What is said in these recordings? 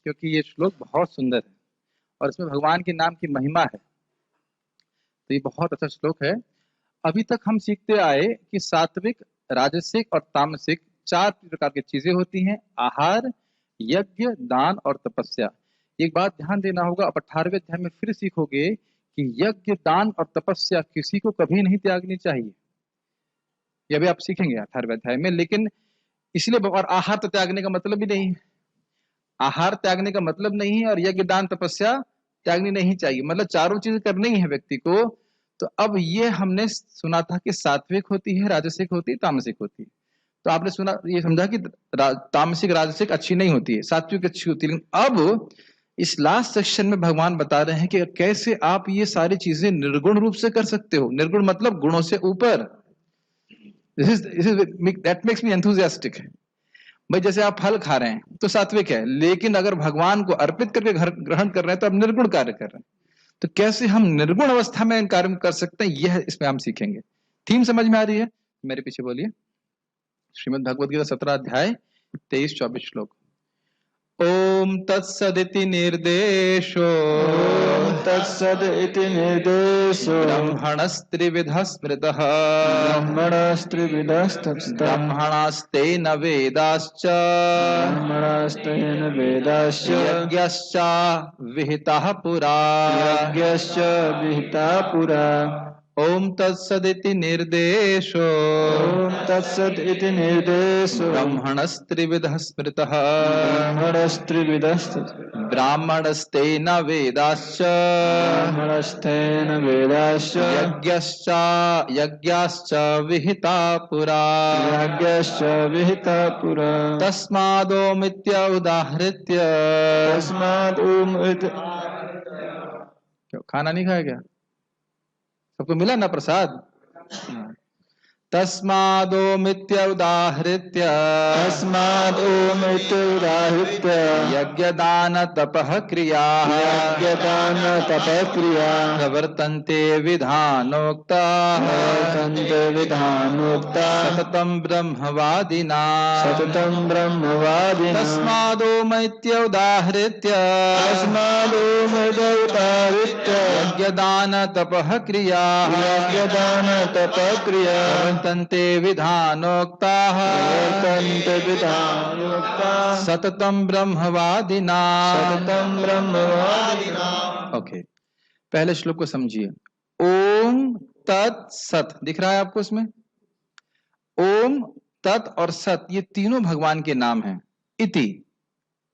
क्योंकि ये श्लोक बहुत सुंदर है और इसमें भगवान के नाम की महिमा है। तो ये बहुत अच्छा श्लोक है। अभी तक हम सीखते आए कि सात्विक, राजसिक और तामसिक 4 प्रकार की चीजें होती हैं। आहार, यज्ञ, दान और तपस्या। एक बात ध्यान देना होगा, अब 18वें अध्याय में फिर सीखोगे कि यज्ञ, दान और तपस्या किसी को कभी नहीं त्यागनी चाहिए। ये भी आप सीखेंगे 18वें अध्याय में। लेकिन इसलिए, और आहार तो त्यागने का मतलब ही नहीं है, आहार त्यागने का मतलब नहीं है, और यज्ञ, दान, तपस्या त्यागनी नहीं चाहिए, मतलब चारों चीजें करनी ही है व्यक्ति को। तो अब ये हमने सुना था कि सात्विक होती है, राजसिक होती है, तामसिक होती है। तो आपने सुना, ये समझा कि तामसिक, राजसिक अच्छी नहीं होती है, सात्विक अच्छी होती है। लेकिन अब इस लास्ट सेक्शन में भगवान बता रहे हैं कि कैसे आप ये सारी चीजें निर्गुण रूप से कर सकते हो। निर्गुण मतलब गुणों से ऊपर। That makes me enthusiastic. भाई जैसे आप फल खा रहे हैं तो सात्विक है, लेकिन अगर भगवान को अर्पित करके ग्रहण कर रहे हैं तो आप निर्गुण कार्य कर रहे हैं। तो कैसे हम निर्गुण अवस्था में कार्य कर सकते हैं, यह इसमें हम सीखेंगे। थीम समझ में आ रही है? मेरे पीछे बोलिए। श्रीमद् भगवद गीता 17 अध्याय 23-24 श्लोक। ओम तत्सदिति निर्देशो, ओम तत्सदिति निर्देशो, ब्रह्मणस्त्रिविधः स्मृतः, ब्रह्मणास्तेन वेदाश्च, ब्रह्मणास्तेन वेदाश्च, यज्ञश्च विहितः पुरा, यज्ञश्च विहितः पुरा। ओम तत्सदिति निर्देशो, ओम तत्सद इति निर्देशो, ब्रह्मणस्त्रिविधः स्मृतः, ब्रह्मणस्त्रिविधः, ब्राह्मणस्तेन वेदाश्च, ब्राह्मणस्तेन वेदाश्च, यज्ञाश्च विहिता पुरा, यज्ञश्च विहितः पुरा। तस्मादोमित्य उदाहृत्य, तस्माद् ओम इति। खाना नहीं खाया क्या? सबको मिला ना प्रसाद? तस्मादोमित्य उदाहृत्य, तस्माद् ओम इति उदाहृत्य, यज्ञदान तपः क्रियाः, यज्ञदान तपः क्रियाः, प्रवर्तन्ते विधानोक्ताः, प्रवर्तन्ते विधानोक्ताः, सततं ब्रह्मवादिना, सततं ब्रह्मवादिना। तस्मादोमित्य उदाहृत्य, तस्माद् ओम इति उदाहृत्य, यज्ञदान तपः क्रियाः, यज्ञदान तपः क्रियाः, प्रवर्तन्ते विधानोक्ताः, प्रवर्तन्ते विधानोक्ताः, सततं ब्रह्मवादिना। सततं ब्रह्मवादिना। ओके, पहले श्लोक को समझिए। ओम तत् सत दिख रहा है आपको इसमें? ओम, तत् और सत ये तीनों भगवान के नाम हैं। इति,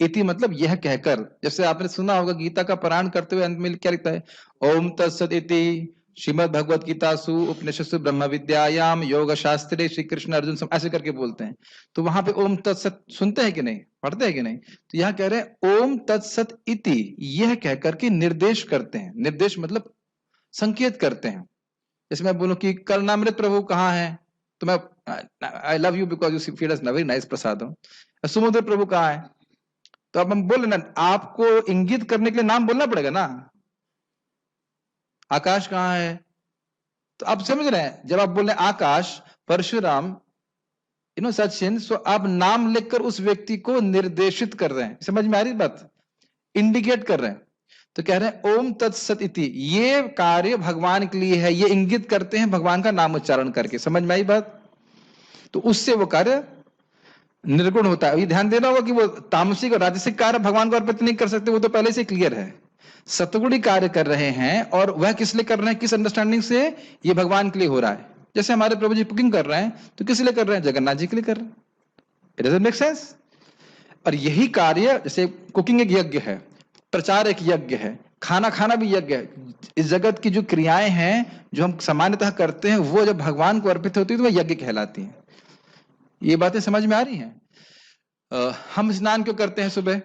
इति मतलब यह कहकर। जैसे आपने सुना होगा गीता का पारायण करते हुए अंत में क्या लिखता है? ओम तत्सत इति श्रीमद् भगवद गीतासु उपनिषत्सु ब्रह्म विद्यायाम योग शास्त्रे श्री कृष्ण अर्जुन ऐसे करके बोलते हैं। तो वहां पे ओम तत्सत सुनते हैं कि नहीं, पढ़ते हैं कि नहीं? तो यहाँ कह रहे हैं ओम तत्सत इति, यह कहकर के निर्देश करते हैं। निर्देश मतलब संकेत करते हैं। जैसे मैं बोलूं कि कर्णामृत प्रभु कहाँ है, तो मैं I love you because you feed us very nice prasad. समुद्र प्रभु कहाँ है, तो अब हम बोले ना, आपको इंगित करने के लिए नाम बोलना पड़ेगा ना। आकाश कहाँ है, तो आप समझ रहे हैं, जब आप बोल रहे हैं आकाश, परशुराम, सचिन, सो आप नाम लिखकर उस व्यक्ति को निर्देशित कर रहे हैं। समझ में आ रही बात? इंडिकेट कर रहे हैं। तो कह रहे हैं ओम तत्सत इति, ये कार्य भगवान के लिए है, ये इंगित करते हैं भगवान का नाम उच्चारण करके। समझ में आई बात? तो उससे वो कार्य निर्गुण होता है। अभी ध्यान देना होगा कि वो तामसिक और राजसिक कार्य भगवान को अर्पित नहीं कर सकते, वो तो पहले से क्लियर है। सतगुणी कार्य कर रहे हैं, और वह किस लिए कर रहे हैं, किस अंडरस्टैंडिंग से? ये भगवान के लिए हो रहा है। जैसे हमारे प्रभु जी कुकिंग कर रहे हैं, तो किस लिए कर रहे हैं? जगन्नाथ जी के लिए कर रहे हैं। It doesn't make sense? और यही कार्य, जैसे कुकिंग एक यज्ञ है, प्रचार एक यज्ञ है, खाना खाना भी यज्ञ है। इस जगत की जो क्रियाएं हैं जो हम सामान्यतः करते हैं, वो जब भगवान को अर्पित होती है तो वह यज्ञ कहलाती है। ये बातें समझ में आ रही हैं? हम स्नान क्यों करते हैं सुबह?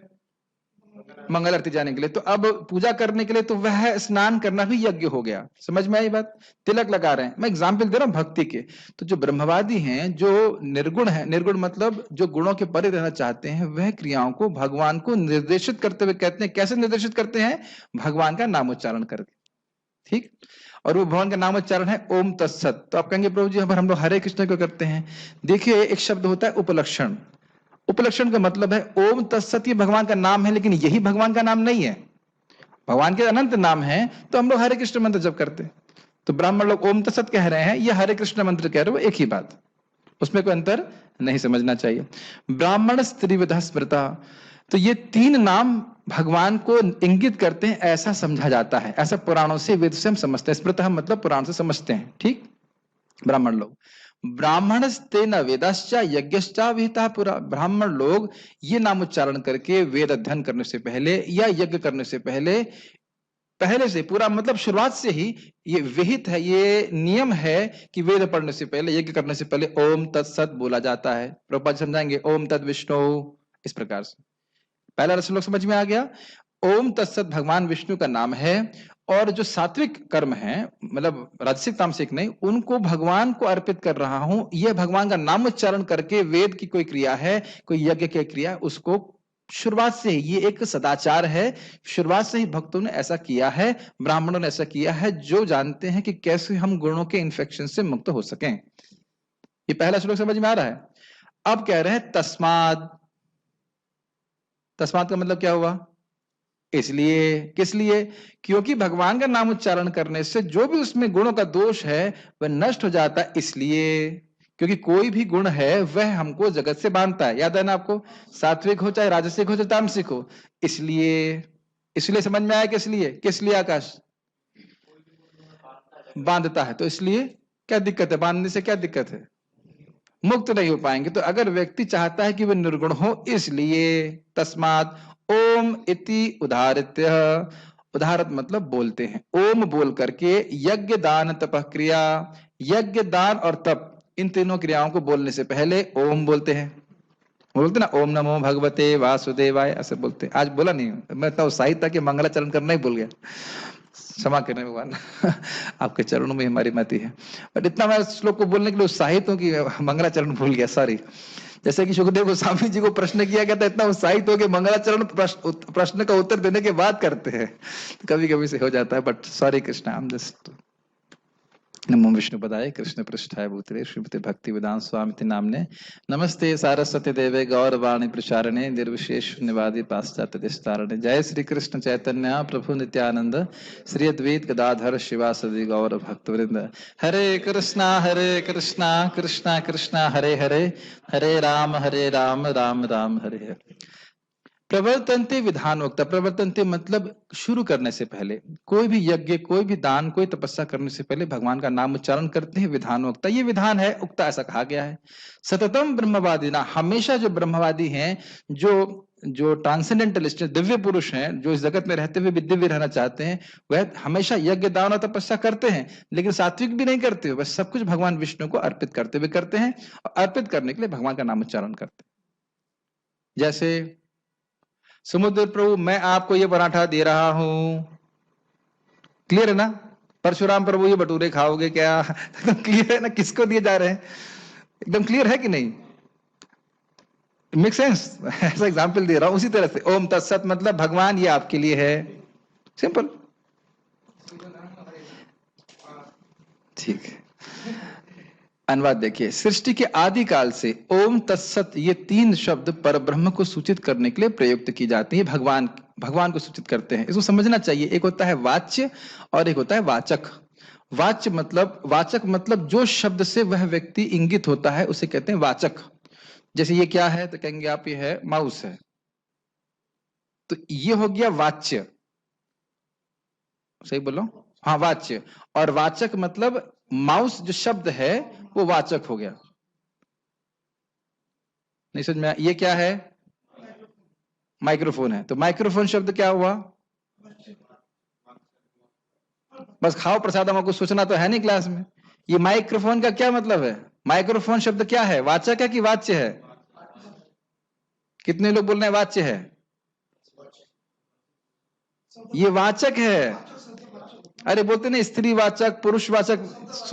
मंगल आरती जाने के लिए। तो अब पूजा करने के लिए तो वह स्नान करना भी यज्ञ हो गया। समझ में आई बात? तिलक लगा रहे हैं, मैं एग्जाम्पल दे रहा हूं भक्ति के। तो जो ब्रह्मवादी हैं, जो निर्गुण है, निर्गुण मतलब जो गुणों के परे रहना चाहते हैं, वह क्रियाओं को भगवान को निर्देशित करते हुए कहते हैं। कैसे निर्देशित करते हैं? भगवान का नामोच्चारण करके। ठीक, और वो भगवान का नामोच्चारण है ओम तत्सत। तो आप कहेंगे प्रभु जी हम लोग हरे कृष्ण क्यों करते हैं? देखिए, एक शब्द होता है उपलक्षण। उपलक्षण का मतलब है ओम तत्सत, ये भगवान का नाम है, लेकिन यही भगवान का नाम नहीं है। भगवान के अनंत नाम है, तो हम लोग हरे कृष्ण मंत्र जप करते हैं। तो ब्राह्मण लोग ओम तत्सत कह रहे हैं, ये हरे कृष्ण मंत्र कह रहे हो, एक ही बात, उसमें कोई अंतर नहीं समझना चाहिए। ब्राह्मण त्रिविध स्मृता, तो ये 3 नाम भगवान को इंगित करते हैं, ऐसा समझा जाता है, ऐसा पुराणों से, वेद से हम समझते हैं। स्मृतः मतलब पुराण से समझते हैं, ठीक। ब्राह्मण लोग, ब्राह्मण तेन वेदाश्चा यज्ञश्चा विहिता पुरा, ब्राह्मण लोग ये नाम उच्चारण करके वेद अध्ययन करने से पहले या यज्ञ करने से पहले, पहले से, पूरा मतलब शुरुआत से ही ये विहित है, ये नियम है कि वेद पढ़ने से पहले, यज्ञ करने से पहले ओम तत्सत बोला जाता है। प्रभुपाद जी समझाएंगे ओम तद विष्णु, इस प्रकार से। पहला श्लोक समझ में आ गया। ओम तत्सत भगवान विष्णु का नाम है, और जो सात्विक कर्म है, मतलब राजसिक तामसिक नहीं, उनको भगवान को अर्पित कर रहा हूं, यह भगवान का नाम उच्चारण करके वेद की कोई क्रिया है, कोई यज्ञ की क्रिया, उसको शुरुआत से ही, ये एक सदाचार है, शुरुआत से ही भक्तों ने ऐसा किया है, ब्राह्मणों ने ऐसा किया है, जो जानते हैं कि कैसे हम गुणों के इन्फेक्शन से मुक्त हो सकें। ये पहला श्लोक समझ में आ रहा है। अब कह रहे हैं तस्माद, तस्माद का मतलब क्या हुआ? इसलिए, किस लिए? क्योंकि भगवान का नाम उच्चारण करने से जो भी उसमें गुणों का दोष है वह नष्ट हो जाता है, इसलिए, क्योंकि कोई भी गुण है वह हमको जगत से बांधता है, याद है ना आपको, सात्विक हो चाहे राजसिक हो चाहे तामसिक हो। इसलिए, इसलिए समझ में आया किस लिए? किस लिए आकाश? बांधता है, तो इसलिए क्या दिक्कत है? बांधने से क्या दिक्कत है? मुक्त नहीं हो पाएंगे। तो अगर व्यक्ति चाहता है कि वह निर्गुण हो, इसलिए तस्मात् ओम इति उदाहृत्य, उदाहरत मतलब बोलते हैं, ओम बोल करके यज्ञ दान तप क्रिया, यज्ञ दान और तप, इन तीनों क्रियाओं को बोलने से पहले ओम बोलते हैं। बोलते ना ओम नमो भगवते वासुदेवाय, ऐसे बोलते। आज बोला नहीं, मैं इतना उत्साहित था कि मंगलाचरण करना ही भूल गया, क्षमा करें भगवान आपके चरणों में हमारी मति है। बट इतना मैं श्लोक को बोलने के लिए उत्साहित हूँ कि मंगलाचरण भूल गया, सॉरी। जैसे कि सुखदेव गोस्वामी जी को प्रश्न किया गया था, इतना उत्साहित हो कि मंगलाचरण प्रश्न का उत्तर देने के बाद करते हैं, तो कभी कभी से हो जाता है, but sorry Krishna, I am just. नमो विष्णु पदाय कृष्ण पृष्ठाय भूतले श्रीमते भक्ति वेदांत स्वामी नामने, नमस्ते सारस्वती देवे गौरवाणी प्रचारणे निर्विशेष शून्यवादी पाश्चात्य दिस्तारणे। जय श्री कृष्ण चैतन्य प्रभु नित्यानंद, श्री अद्वैत गदाधर शिवासदि गौर भक्तवृंद। हरे कृष्णा कृष्णा कृष्णा हरे हरे, हरे राम राम राम हरे हरे। प्रवर्तन्ते विधानोक्ता, प्रवर्तन्ते मतलब शुरू करने से पहले, कोई भी यज्ञ, कोई भी दान, कोई तपस्या करने से पहले भगवान का नाम उच्चारण करते हैं। विधानोक्ता, ये विधान है, उक्ता ऐसा कहा गया है। सततम ब्रह्मवादी ना, हमेशा जो ब्रह्मवादी हैं, जो ट्रांसेंडेंटलिस्ट, दिव्य पुरुष हैं, जो इस जगत में रहते हुए भी दिव्य रहना चाहते हैं, वह हमेशा यज्ञ दान और तपस्या करते हैं, लेकिन सात्विक भी नहीं करते, वह सब कुछ भगवान विष्णु को अर्पित करते हुए करते हैं, और अर्पित करने के लिए भगवान का नाम उच्चारण करते हैं। जैसे समुद्र प्रभु, मैं आपको ये पराठा दे रहा हूं, क्लियर है ना? परशुराम प्रभु, ये भटूरे खाओगे क्या? एकदम क्लियर है ना, किसको दिए जा रहे हैं? एकदम क्लियर है कि नहीं? Make sense? ऐसा एग्जाम्पल दे रहा हूं। उसी तरह से ओम तत्सत मतलब भगवान ये आपके लिए है, सिंपल, ठीक है। अनुवाद देखिए, सृष्टि के आदि काल से ओम तत्सत ये 3 शब्द परब्रह्म को सूचित करने के लिए प्रयुक्त की जाती है। भगवान को सूचित करते हैं। इसको समझना चाहिए, एक होता है वाच्य और एक होता है वाचक। वाचक मतलब जो शब्द से वह व्यक्ति इंगित होता है उसे कहते हैं वाचक। जैसे ये क्या है, तो कहेंगे आप ये है माउस है, तो ये हो गया वाच्य, सही बोलो? हाँ, वाच्य। और वाचक मतलब माउस जो शब्द है वो वाचक हो गया। नहीं समझ में? ये क्या है? माइक्रोफोन है, तो माइक्रोफोन शब्द क्या हुआ? बस खाओ प्रसाद, हमको सोचना तो है नहीं क्लास में। ये माइक्रोफोन का क्या मतलब है? माइक्रोफोन शब्द क्या है? वाचक है कि वाच्य है? कितने लोग बोल रहे हैं वाच्य है? ये वाचक है। अरे बोलते नहीं, स्त्री वाचक, पुरुष वाचक,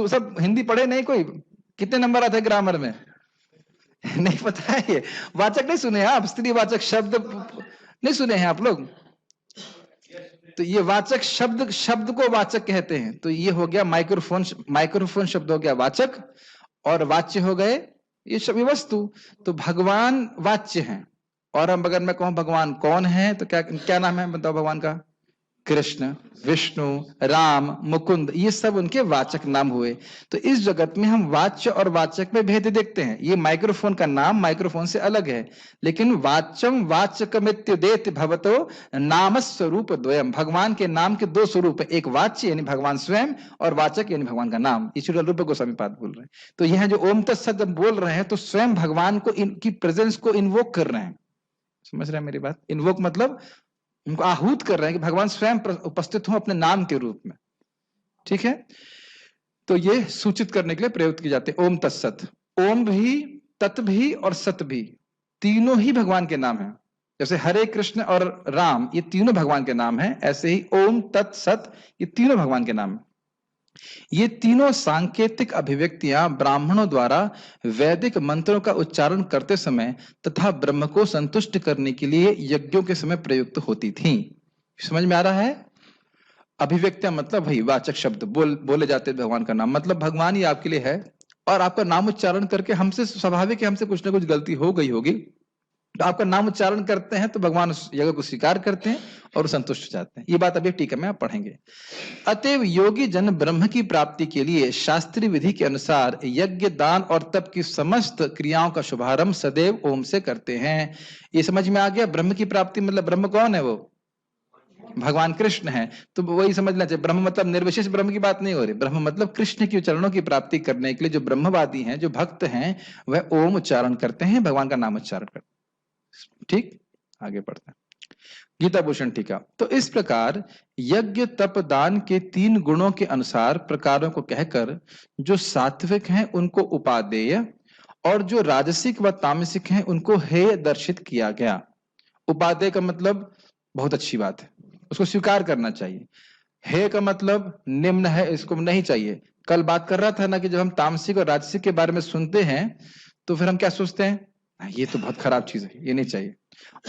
सब हिंदी पढ़े नहीं कोई? कितने नंबर आते हैं ग्रामर में? नहीं पता है ये वाचक? नहीं सुने आप? स्त्री वाचक शब्द नहीं सुने हैं आप लोग? तो ये वाचक शब्द को वाचक कहते हैं। तो ये हो गया माइक्रोफोन शब्द हो गया वाचक, और वाच्य हो गए ये सब ये वस्तु। तो भगवान वाच्य हैं। और हम अगर मैं कहूं भगवान कौन है तो क्या क्या नाम है बताओ भगवान का? कृष्ण, विष्णु, राम, मुकुंद, ये सब उनके वाचक नाम हुए। तो इस जगत में हम वाच्य और वाचक में भेद देखते हैं। ये माइक्रोफोन का नाम माइक्रोफोन से अलग है, लेकिन वाच्यम वाचकमित्युदेति भवतो नाम स्वरूप द्वयम। भगवान के नाम के दो स्वरूप है, एक वाच्य यानी भगवान स्वयं, और वाचक यानी भगवान का नाम। ये श्री रूप गोस्वामी पाद बोल रहे हैं। तो यह जो ओम तत्सत जब बोल रहे हैं तो स्वयं भगवान को इनकी प्रेजेंस को इन्वोक कर रहे हैं। समझ रहे हैं मेरी बात? इन्वोक मतलब उनको आहूत कर रहे हैं कि भगवान स्वयं उपस्थित हो अपने नाम के रूप में। ठीक है, तो ये सूचित करने के लिए प्रयुक्त की जाते हैं ओम तत्सत। ओम भी, तत् भी और सत भी, तीनों ही भगवान के नाम हैं। जैसे हरे कृष्ण और राम ये तीनों भगवान के नाम हैं, ऐसे ही ओम तत् सत ये तीनों भगवान के नाम हैं। ये तीनों सांकेतिक अभिव्यक्तियां ब्राह्मणों द्वारा वैदिक मंत्रों का उच्चारण करते समय तथा ब्रह्म को संतुष्ट करने के लिए यज्ञों के समय प्रयुक्त होती थीं। समझ में आ रहा है? अभिव्यक्तियां मतलब वही वाचक शब्द बोले जाते भगवान का नाम, मतलब भगवान ही आपके लिए है। और आपका नाम उच्चारण करके हमसे स्वाभाविक है, हमसे कुछ ना कुछ गलती हो गई होगी, तो आपका नाम उच्चारण करते हैं तो भगवान उस यज्ञ को स्वीकार करते हैं और संतुष्ट हो जाते हैं। ये बात अभी टीका में आप पढ़ेंगे। अतएव योगी जन ब्रह्म की प्राप्ति के लिए शास्त्रीय विधि के अनुसार यज्ञ, दान और तप की समस्त क्रियाओं का शुभारंभ सदैव ओम से करते हैं। ये समझ में आ गया? ब्रह्म की प्राप्ति मतलब ब्रह्म कौन है? वो भगवान कृष्ण है। तो वही समझना चाहिए, ब्रह्म मतलब निर्विशेष ब्रह्म की बात नहीं हो रही। ब्रह्म मतलब कृष्ण की चरणों की प्राप्ति करने के लिए जो ब्रह्मवादी हैं, जो भक्त हैं, वह ओम उच्चारण करते हैं, भगवान का नाम उच्चारण करते हैं। ठीक, आगे बढ़ते हैं। गीता भूषण टीका। तो इस प्रकार यज्ञ, तप, दान के 3 गुणों के अनुसार प्रकारों को कहकर जो सात्विक हैं उनको उपादेय और जो राजसिक व तामसिक हैं उनको हेय दर्शित किया गया। उपादेय का मतलब बहुत अच्छी बात है, उसको स्वीकार करना चाहिए। हेय का मतलब निम्न है, इसको नहीं चाहिए। कल बात कर रहा था ना कि जब हम तामसिक और राजसिक के बारे में सुनते हैं तो फिर हम क्या सोचते हैं? ये तो बहुत खराब चीज है, ये नहीं चाहिए।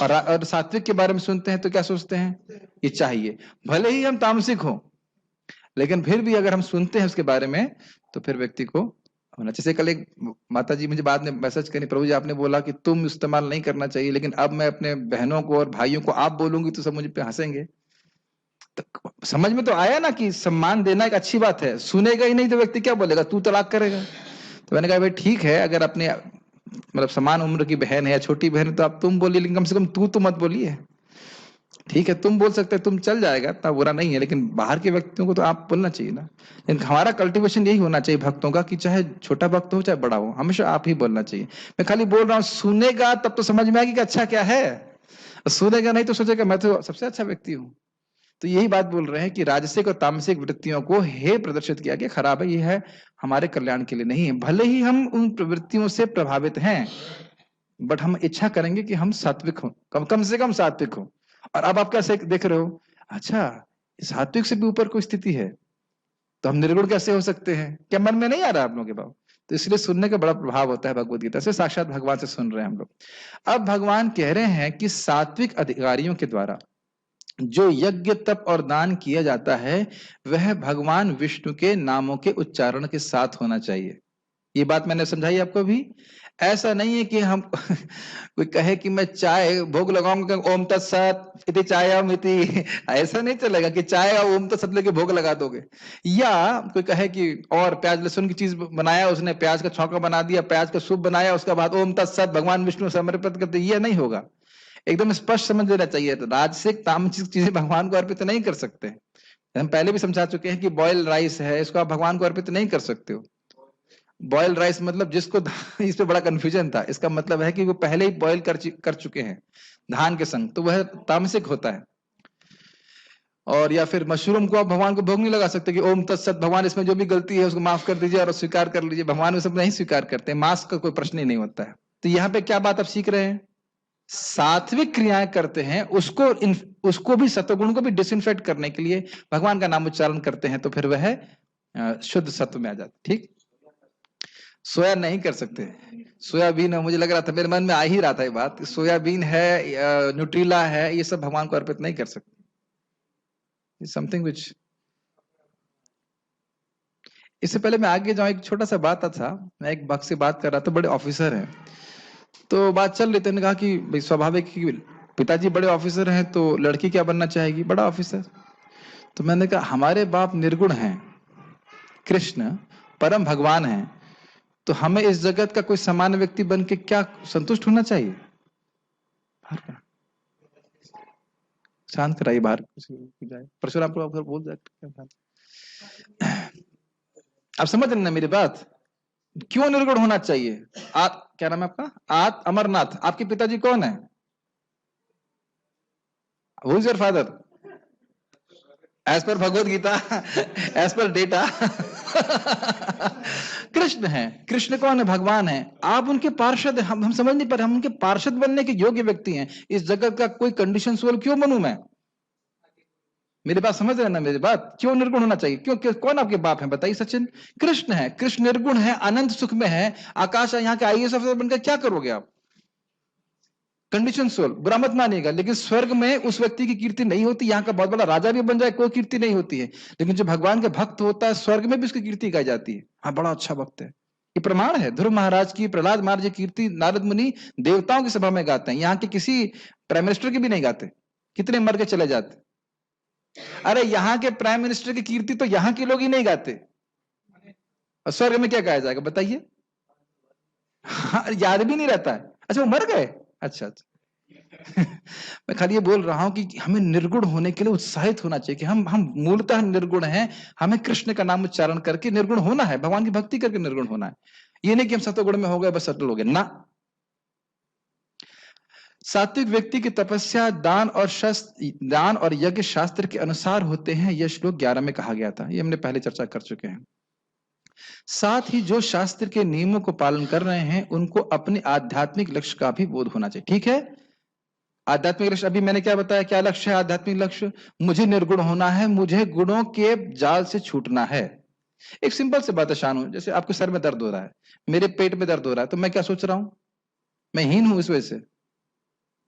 और सात्विक के बारे में सुनते हैं तो क्या सोचते हैं? ये चाहिए। भले ही हम तामसिक हो, लेकिन फिर भी अगर हम सुनते हैं उसके बारे में तो फिर व्यक्ति को होना। जैसे कल एक माता जी मुझे बाद में मैसेज करी, प्रभु जी आपने बोला कि तुम इस्तेमाल नहीं करना चाहिए, लेकिन अब मैं अपने बहनों को और भाइयों को आप बोलूंगी तो सब मुझे पे हंसेंगे। तो समझ में तो आया ना कि सम्मान देना एक अच्छी बात है। सुनेगा ही नहीं तो व्यक्ति क्या बोलेगा? तू तलाक करेगा। तो मैंने कहा भाई ठीक है, अगर अपने मतलब समान उम्र की बहन है या छोटी बहन है तो आप तुम बोलिए, लेकिन कम से कम तू तो मत बोलिए। ठीक है, तुम बोल सकते हैं, तुम चल जाएगा, इतना बुरा नहीं है, लेकिन बाहर के व्यक्तियों को तो आप बोलना चाहिए ना। लेकिन हमारा कल्टीवेशन यही होना चाहिए भक्तों का कि चाहे छोटा भक्त हो चाहे बड़ा हो, हमेशा आप ही बोलना चाहिए। मैं खाली बोल रहा हूँ, सुनेगा तब तो समझ में आएगी कि अच्छा क्या है। सुनेगा नहीं तो सोचेगा मैं तो सबसे अच्छा व्यक्ति हूँ। तो यही बात बोल रहे हैं कि राजसिक और तामसिक वृत्तियों को हे प्रदर्शित किया गया, खराब है, ये है हमारे कल्याण के लिए नहीं है। भले ही हम उन प्रवृत्तियों से प्रभावित हैं, बट हम इच्छा करेंगे कि हम सात्विक हो, कम से कम सात्विक हो। और अब आप कैसे देख रहे हो? अच्छा, सात्विक से भी ऊपर कोई स्थिति है तो हम निर्गुण कैसे हो सकते हैं? क्या मन में नहीं आ रहा आप लोगों के बाबू? तो इसलिए सुनने का बड़ा प्रभाव होता है भगवत गीता से, साक्षात भगवान से सुन रहे हैं हम लोग। अब भगवान कह रहे हैं कि सात्विक अधिकारियों के द्वारा जो यज्ञ, तप और दान किया जाता है वह भगवान विष्णु के नामों के उच्चारण के साथ होना चाहिए। ये बात मैंने समझाई आपको भी। ऐसा नहीं है कि हम कोई कहे कि मैं चाय भोग लगाऊंगा ओम तत्सत इति चायम इति, ऐसा नहीं चलेगा कि चाय और ओम तत्सत लेके भोग लगा दोगे। या कोई कहे कि और प्याज लहसुन की चीज बनाया उसने, प्याज का छौंका बना दिया, प्याज का सूप बनाया, उसके बाद ओम तत्सत भगवान विष्णु समर्पित करते, ये नहीं होगा। एकदम स्पष्ट समझ लेना चाहिए। तो राजसिक तामसिक चीजें भगवान को अर्पित नहीं कर सकते। हम पहले भी समझा चुके हैं कि बॉयल राइस है, इसको आप भगवान को अर्पित नहीं कर सकते हो। बॉयल राइस मतलब जिसको इस पे बड़ा कंफ्यूजन था, इसका मतलब है कि वो पहले ही बॉयल कर चुके हैं धान के संग, तो वह तामसिक होता है। और या फिर मशरूम को आप भगवान को भोग नहीं लगा सकते कि ओम तत्सत भगवान इसमें जो भी गलती है उसको माफ कर दीजिए और स्वीकार कर लीजिए। भगवान वो सब नहीं स्वीकार करते, मांस का कोई प्रश्न ही नहीं होता है। तो यहाँ पे क्या बात आप सीख रहे हैं? सात्विक क्रियाएं करते हैं, उसको भी सत्वगुण को भी डिसइंफेक्ट करने के लिए भगवान का नाम उच्चारण करते हैं, तो फिर वह शुद्ध सत्व में आ जाता। ठीक, सोया नहीं कर सकते। सोयाबीन, मुझे लग रहा था, मेरे मन में आ ही रहा था ये बात, सोयाबीन है, न्यूट्रीला है, ये सब भगवान को अर्पित नहीं कर सकते। समथिंग विच इससे पहले मैं आगे जाऊं, एक छोटा सा बात था। मैं एक भक्त से बात कर रहा था, बड़े ऑफिसर हैं, तो बात चल रही थी। कहा कि भाई स्वाभाविक कि पिताजी बड़े ऑफिसर हैं तो लड़की क्या बनना चाहेगी, बड़ा ऑफिसर। तो मैंने कहा हमारे बाप निर्गुण हैं, कृष्ण परम भगवान हैं, तो हमें इस जगत का कोई सामान्य व्यक्ति बन के क्या संतुष्ट होना चाहिए? शांत कराइए, बाहर जाए परशुराम को बोल जाए। आप समझ रहे ना मेरी बात? क्यों निर्गुण होना चाहिए? क्या नाम है आपका? अमरनाथ। आपके पिताजी कौन है? Who is your father? As per Bhagavad Gita, as per डेटा कृष्ण है। कृष्ण कौन है? भगवान है। आप उनके पार्षद हैं। हम समझ नहीं पा रहे, हम उनके पार्षद बनने के योग्य व्यक्ति हैं। इस जगत का कोई कंडीशन सोल क्यों बनूं मैं? मेरी बात समझ रहे ना मेरी बात? क्यों निर्गुण होना चाहिए? क्यों? कौन आपके बाप है बताइए सचिन? कृष्ण है। कृष्ण निर्गुण है, अनंत सुख में है, आकाश है। यहाँ के आईएएस अफसर बनकर क्या करोगे आप? कंडीशन सोल, बुरा मत मानिएगा, लेकिन स्वर्ग में उस व्यक्ति की कीर्ति नहीं होती। यहाँ का बहुत बड़ा राजा भी बन जाए कोई कीर्ति नहीं होती है, लेकिन जो भगवान के भक्त होता है स्वर्ग में भी उसकी कीर्ति गाई जाती है। हाँ, बड़ा अच्छा भक्त है। ये प्रमाण है। ध्रुव महाराज की, प्रहलाद महाराज की कीर्ति नारद मुनि देवताओं की सभा में गाते हैं, यहाँ के किसी प्राइम मिनिस्टर की भी नहीं गाते। कितने मर के चले जाते। अरे यहाँ के प्राइम मिनिस्टर की कीर्ति तो यहाँ के लोग ही नहीं गाते, और स्वर्ग में क्या गाया जाएगा बताइए? हाँ, याद भी नहीं रहता है। अच्छा, वो मर गए? अच्छा अच्छा। मैं खाली ये बोल रहा हूं कि हमें निर्गुण होने के लिए उत्साहित होना चाहिए कि हम मूलतः निर्गुण हैं। हमें कृष्ण का नाम उच्चारण करके निर्गुण होना है, भगवान की भक्ति करके निर्गुण होना है। ये नहीं कि हम सतोगुण में हो गए बस सटल हो गए ना। सात्विक व्यक्ति की तपस्या दान और यज्ञ शास्त्र के अनुसार होते हैं, यह श्लोक 11 में कहा गया था। ये हमने पहले चर्चा कर चुके हैं। साथ ही जो शास्त्र के नियमों को पालन कर रहे हैं उनको अपने आध्यात्मिक लक्ष्य का भी बोध होना चाहिए। ठीक है, आध्यात्मिक लक्ष्य अभी मैंने क्या बताया, क्या लक्ष्य है आध्यात्मिक लक्ष्य? मुझे निर्गुण होना है, मुझे गुणों के जाल से छूटना है। एक सिंपल से बात है शानू, जैसे आपके सर में दर्द हो रहा है, मेरे पेट में दर्द हो रहा है, तो मैं क्या सोच रहा हूं? मैं हीन हूं इस वजह से?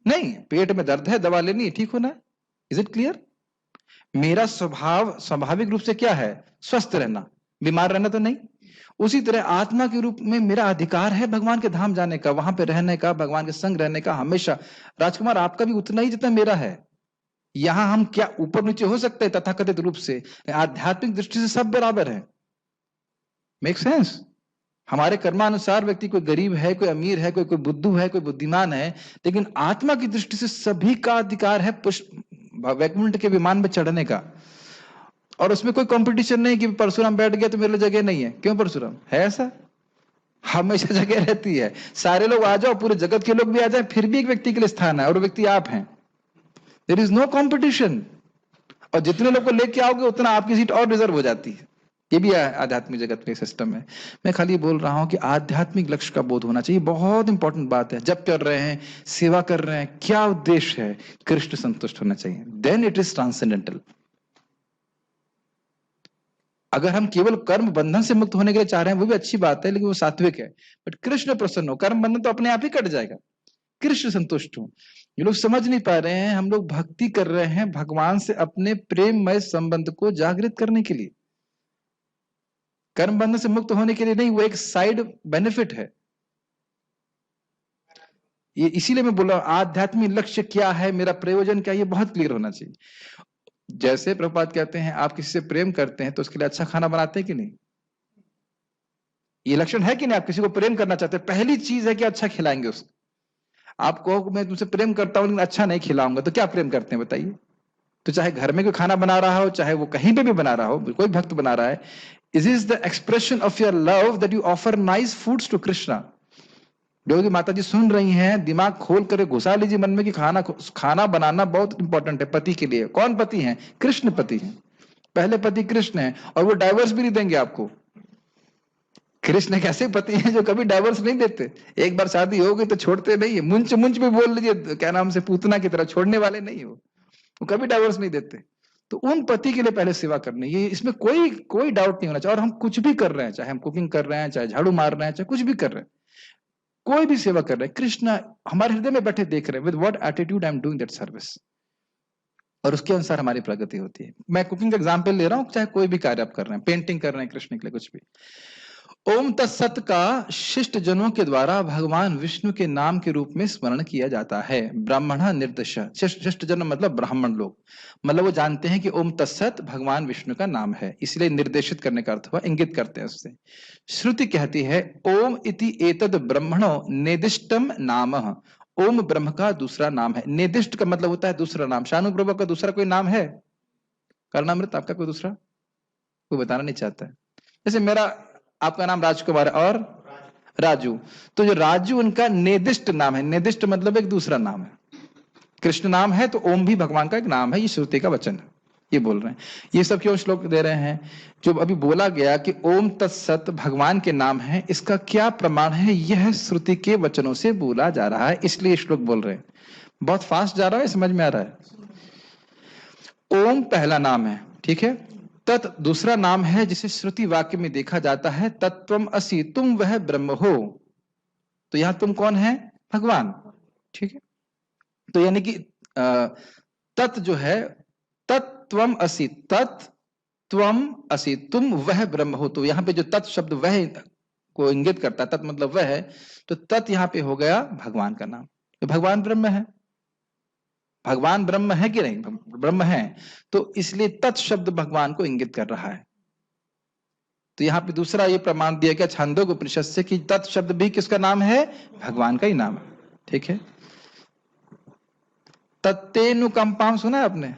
नहीं, पेट में दर्द है, दवा लेनी है, ठीक होना है। Is it clear? मेरा स्वभाव स्वाभाविक रूप से क्या है? स्वस्थ रहना, बीमार रहना तो नहीं। उसी तरह आत्मा के रूप में मेरा अधिकार है भगवान के धाम जाने का, वहां पे रहने का, भगवान के संग रहने का हमेशा। राजकुमार, आपका भी उतना ही जितना मेरा है। यहां हम क्या ऊपर नीचे हो सकते हैं तथाकथित रूप से? आध्यात्मिक दृष्टि से सब बराबर है। Make sense? हमारे कर्मानुसार व्यक्ति, कोई गरीब है, कोई अमीर है, कोई बुद्धू है, कोई बुद्धिमान है, लेकिन आत्मा की दृष्टि से सभी का अधिकार है पुष्प वैकुंठ के विमान में चढ़ने का। और उसमें कोई कंपटीशन नहीं कि परशुराम बैठ गया तो मेरे लिए जगह नहीं है। क्यों परशुराम? है ऐसा? हमेशा जगह रहती है। सारे लोग आ जाओ, पूरे जगत के लोग भी आ जाए, फिर भी एक व्यक्ति के लिए स्थान है, और वो व्यक्ति आप हैं। There is no competition. और जितने लोग को लेके आओगे उतना आपकी सीट और रिजर्व हो जाती है। ये भी आध्यात्मिक जगत में सिस्टम है। मैं खाली बोल रहा हूं कि आध्यात्मिक लक्ष्य का बोध होना चाहिए। बहुत इंपॉर्टेंट बात है। जब कर रहे हैं, सेवा कर रहे हैं, क्या उद्देश्य है? कृष्ण संतुष्ट होना चाहिए, देन इट इज ट्रांसेंडेंटल। अगर हम केवल कर्म बंधन से मुक्त होने के लिए चाह रहे हैं, वो भी अच्छी बात है, लेकिन वो सात्विक है। बट कृष्ण प्रसन्न हो, कर्म बंधन तो अपने आप ही कट जाएगा। कृष्ण संतुष्ट हो। ये लोग समझ नहीं पा रहे हैं। हम लोग भक्ति कर रहे हैं भगवान से अपने प्रेममय संबंध को जागृत करने के लिए, कर्म बंधन से मुक्त होने के लिए नहीं। वो एक साइड बेनिफिट है। ये इसीलिए मैं बोला आध्यात्मिक लक्ष्य क्या है, मेरा प्रयोजन क्या है, ये बहुत क्लियर होना चाहिए। जैसे प्रभुपाद कहते हैं, आप किसी से प्रेम करते हैं तो उसके लिए अच्छा खाना बनाते हैं कि नहीं? ये लक्षण है कि नहीं? आप किसी को प्रेम करना चाहते हैं, पहली चीज है कि अच्छा खिलाएंगे उसको। आप कहो मैं तुमसे प्रेम करता हूं लेकिन अच्छा नहीं खिलाऊंगा, तो क्या प्रेम करते हैं बताइए? तो चाहे घर में कोई खाना बना रहा हो, चाहे वो कहीं पे भी बना रहा हो, कोई भक्त बना रहा है, is the expression of your love that you offer nice foods to Krishna. योगी माता जी सुन रही हैं, दिमाग खोल कर घुसा लीजिए मन में कि खाना बनाना बहुत इंपॉर्टेंट है पति के लिए। कौन पति है? कृष्ण पति है। पहले पति कृष्ण है, और वो डाइवर्स भी नहीं देंगे आपको। कृष्ण एक ऐसे पति हैं जो कभी डाइवर्स नहीं देते। एक बार शादी हो गई तो छोड़ते नहीं है। मुंच मुंच भी बोल लीजिए, क्या नाम से, पूतना की तरह छोड़ने वाले नहीं हो। वो कभी डाइवर्स नहीं देते। तो उन पति के लिए पहले सेवा करनी, ये इसमें कोई डाउट नहीं होना चाहिए। और हम कुछ भी कर रहे हैं, चाहे हम कुकिंग कर रहे हैं, चाहे झाड़ू मार रहे हैं, चाहे कुछ भी कर रहे हैं, कोई भी सेवा कर रहे हैं, कृष्ण हमारे हृदय में बैठे देख रहे हैं with what attitude I am doing that service. और उसके अनुसार हमारी प्रगति होती है। मैं कुकिंग का एग्जाम्पल ले रहा हूँ, चाहे कोई भी कार्य आप कर रहे हैं, पेंटिंग कर रहे हैं कृष्ण के लिए, कुछ भी। ओम तत्सत का शिष्ट जनों के द्वारा भगवान विष्णु के नाम के रूप में स्मरण किया जाता है। ब्राह्मण निर्दिश, शिष्ट जन मतलब ब्राह्मण लोग, मतलब वो जानते हैं कि ओम तत्सत भगवान विष्णु का नाम है, इसलिए निर्देशित करने का अर्थ हुआ, इंगित करते हैं उससे। श्रुति कहती है ओम इति एतद ब्रह्मणो निर्दिष्टम नामः, ओम ब्रह्म का दूसरा नाम है। निर्दिष्ट का मतलब होता है दूसरा नाम। शानु प्रभु का दूसरा कोई नाम है? कर्णामृत आपका कोई दूसरा कोई बताना नहीं चाहता है? जैसे मेरा, आपका नाम राजकुमार और राजू, तो जो राजू उनका निर्दिष्ट नाम है। निर्दिष्ट मतलब एक दूसरा नाम है। कृष्ण नाम है तो ओम भी भगवान का एक नाम है, ये श्रुति का वचन है, ये बोल रहे हैं। ये सब क्यों श्लोक दे रहे हैं? जो अभी बोला गया कि ओम तत्सत भगवान के नाम है, इसका क्या प्रमाण है? यह श्रुति के वचनों से बोला जा रहा है, इसलिए श्लोक बोल रहे हैं। बहुत फास्ट जा रहा है, समझ में आ रहा है? ओम पहला नाम है, ठीक है। तत् दूसरा नाम है जिसे श्रुति वाक्य में देखा जाता है, तत्वम असि, तुम वह ब्रह्म हो। तो यहां तुम कौन है? भगवान, ठीक है। तो यानी कि तत् जो है, तत्वम असि, तत्वम असि, तुम वह ब्रह्म हो। तो यहां पे जो तत् शब्द वह को इंगित करता है, तत् मतलब वह है, तो तत् यहां पे हो गया भगवान का नाम। तो भगवान ब्रह्म है, भगवान ब्रह्म है कि नहीं? ब्रह्म है, तो इसलिए तत् शब्द भगवान को इंगित कर रहा है। तो यहां पे दूसरा ये प्रमाण दिया गया छांदोग्य उपनिषद से कि तत् शब्द भी किसका नाम है? भगवान का ही नाम है, ठीक है। तत्तेनुकंपाम सुना है आपने?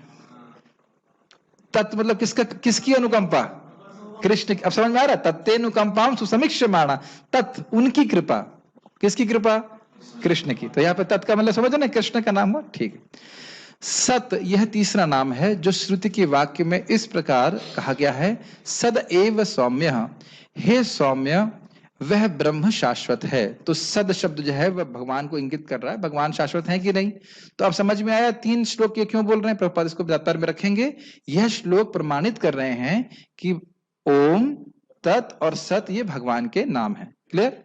तत् मतलब किसका, किसकी अनुकंपा? कृष्ण की। अब समझ में आ रहा है? तत्तेनुकंपाम सुसमीक्ष्यमाणा, तत् उनकी कृपा। किसकी कृपा? कृष्ण की। तो यहाँ पे तत् का मतलब समझो ना, कृष्ण का नाम हो, ठीक है। सत, यह तीसरा नाम है जो श्रुति के वाक्य में इस प्रकार कहा गया है, सद एव सौम्य, हे सौम्य वह ब्रह्म शाश्वत है। तो सद शब्द जो है वह भगवान को इंगित कर रहा है, भगवान शाश्वत है कि नहीं। तो अब समझ में आया तीन श्लोक ये क्यों बोल रहे हैं, प्रभुपाद इसको तात्पर्य में रखेंगे। यह श्लोक प्रमाणित कर रहे हैं कि ओम, तत् और सत ये भगवान के नाम है। क्लियर?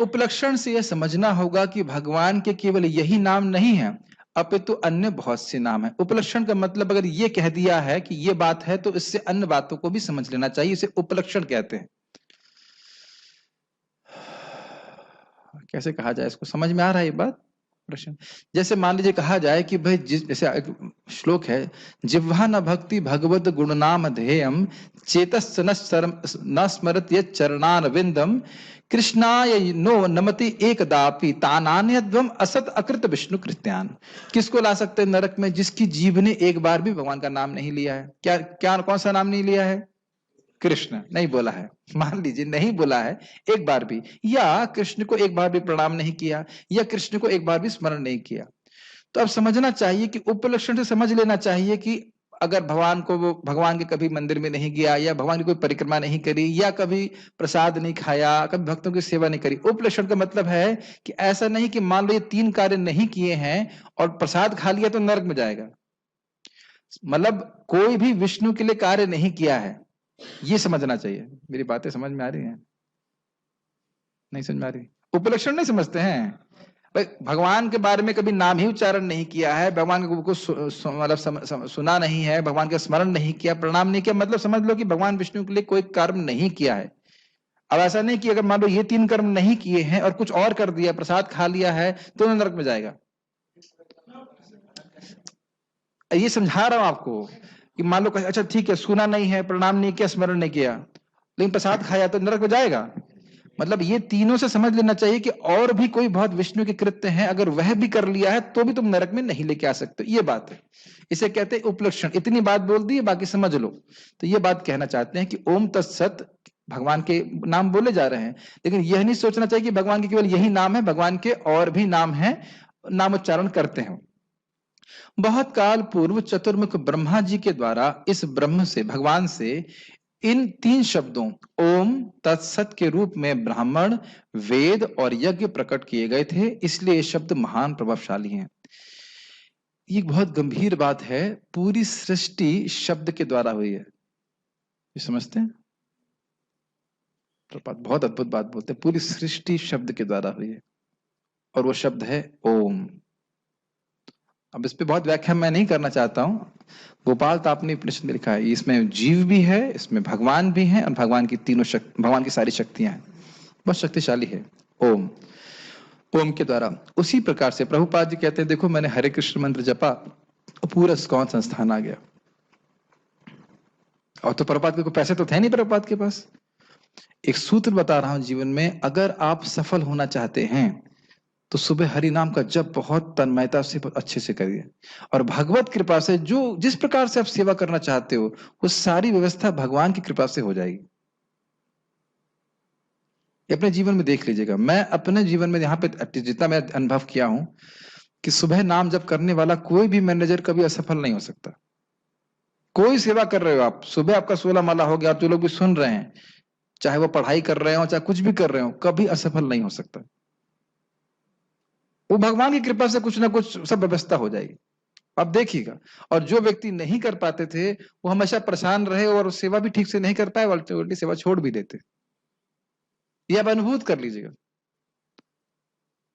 उपलक्षण से यह समझना होगा कि भगवान के केवल यही नाम नहीं है, अपितु अन्य बहुत से नाम है। उपलक्षण का मतलब अगर ये कह दिया है कि ये बात है, तो इससे अन्य बातों को भी समझ लेना चाहिए, इसे उपलक्षण कहते हैं। कैसे कहा जाए इसको, समझ में आ रहा है ये बात? प्रश्न, जैसे मान लीजिए कहा जाए कि भाई जैसे एक श्लोक है, जिह्वा न भक्ति भगवद गुणनाम ध्येयम चेतस् न स्मरत यत् चरणारविंदम कृष्णाय नो नमति एकदापि तानान्यद्वम असत अकृत विष्णु कृत्यान। किसको ला सकते हैं नरक में? जिसकी जीभ ने एक बार भी भगवान का नाम नहीं लिया है। क्या क्या कौन सा नाम नहीं लिया है? कृष्ण नहीं बोला है, मान लीजिए नहीं बोला है एक बार भी, या कृष्ण को एक बार भी प्रणाम नहीं किया, या कृष्ण को एक बार भी स्मरण नहीं किया। तो अब समझना चाहिए कि उपलक्षण से समझ लेना चाहिए कि अगर भगवान को, वो भगवान के कभी मंदिर में नहीं गया, या भगवान की कोई परिक्रमा नहीं करी, या कभी प्रसाद नहीं खाया, कभी भक्तों की सेवा नहीं करी। उपलक्षण का मतलब है कि ऐसा नहीं कि मान लो ये तीन कार्य नहीं किए हैं और प्रसाद खा लिया तो नरक में जाएगा। मतलब कोई भी विष्णु के लिए कार्य नहीं किया है, ये समझना चाहिए। मेरी बातें समझ में आ रही हैं? नहीं समझ में आ रही? उपलक्षण नहीं समझते हैं भाई, भगवान के बारे में कभी नाम ही उच्चारण नहीं किया है, भगवान को मतलब सुना नहीं है, भगवान का स्मरण नहीं किया, प्रणाम नहीं किया, मतलब समझ लो कि भगवान विष्णु के लिए कोई कर्म नहीं किया है। अब ऐसा नहीं कि अगर मान लो ये तीन कर्म नहीं किए हैं और कुछ और कर दिया, प्रसाद खा लिया है, तो नरक में जाएगा। ये समझा रहा हूं आपको कि मान लो अच्छा ठीक है, सुना नहीं है, प्रणाम नहीं किया, स्मरण नहीं किया, लेकिन प्रसाद खाया, तो नरक में जाएगा। मतलब ये तीनों से समझ लेना चाहिए कि और भी कोई बहुत विष्णु के कृत्य हैं, अगर वह भी कर लिया है तो भी तुम नरक में नहीं लेके आ सकते। ये बात है, इसे कहते हैं उपलक्षण। इतनी बात बोल दी, बाकी समझ लो। तो ये बात कहना चाहते हैं कि ओम तत्सत भगवान के नाम बोले जा रहे हैं, लेकिन यह नहीं सोचना चाहिए कि भगवान के केवल यही नाम है, भगवान के और भी नाम है, नामोच्चारण करते हैं। बहुत काल पूर्व चतुर्मुख ब्रह्मा जी के द्वारा इस ब्रह्म से, भगवान से, इन तीन शब्दों ओम तत्सत के रूप में ब्राह्मण, वेद और यज्ञ प्रकट किए गए थे, इसलिए ये शब्द महान प्रभावशाली हैं। ये बहुत गंभीर बात है, पूरी सृष्टि शब्द के द्वारा हुई है, ये समझते हैं? बहुत अद्भुत बात बोलते हैं, पूरी सृष्टि शब्द के द्वारा हुई है, और वो शब्द है ओम। अब इस पे बहुत व्याख्या मैं नहीं करना चाहता हूँ। गोपाल ताप ने उपनिषद में लिखा है, इसमें जीव भी है, इसमें भगवान भी है, और भगवान की तीनों शक्ति, भगवान की सारी शक्तियां हैं, बहुत शक्तिशाली है ओम। ओम के द्वारा उसी प्रकार से प्रभुपाद जी कहते हैं, देखो मैंने हरे कृष्ण मंत्र जपा, पूरा इस्कॉन संस्थान आ गया। और तो प्रभुपाद के कोई पैसे तो थे नहीं प्रभुपाद के पास। एक सूत्र बता रहा हूं जीवन में, अगर आप सफल होना चाहते हैं तो सुबह हरि नाम का जप बहुत तन्मयता से, बहुत अच्छे से करिए, और भगवत कृपा से जो जिस प्रकार से आप सेवा करना चाहते हो वो सारी व्यवस्था भगवान की कृपा से हो जाएगी। ये अपने जीवन में देख लीजिएगा। मैं अपने जीवन में यहाँ पे जितना मैं अनुभव किया हूं कि सुबह नाम जप करने वाला कोई भी मैनेजर कभी असफल नहीं हो सकता। कोई सेवा कर रहे हो आप, सुबह आपका 16 माला हो गया, आप जो लोग भी सुन रहे हैं, चाहे वो पढ़ाई कर रहे हो चाहे कुछ भी कर रहे हो, कभी असफल नहीं हो सकता। वो भगवान की कृपा से कुछ ना कुछ सब व्यवस्था हो जाएगी, आप देखिएगा। और जो व्यक्ति नहीं कर पाते थे वो हमेशा परेशान रहे और सेवा भी ठीक से नहीं कर पाए, उल्टी सेवा छोड़ भी देते। ये आप अनुभूत कर लीजिएगा।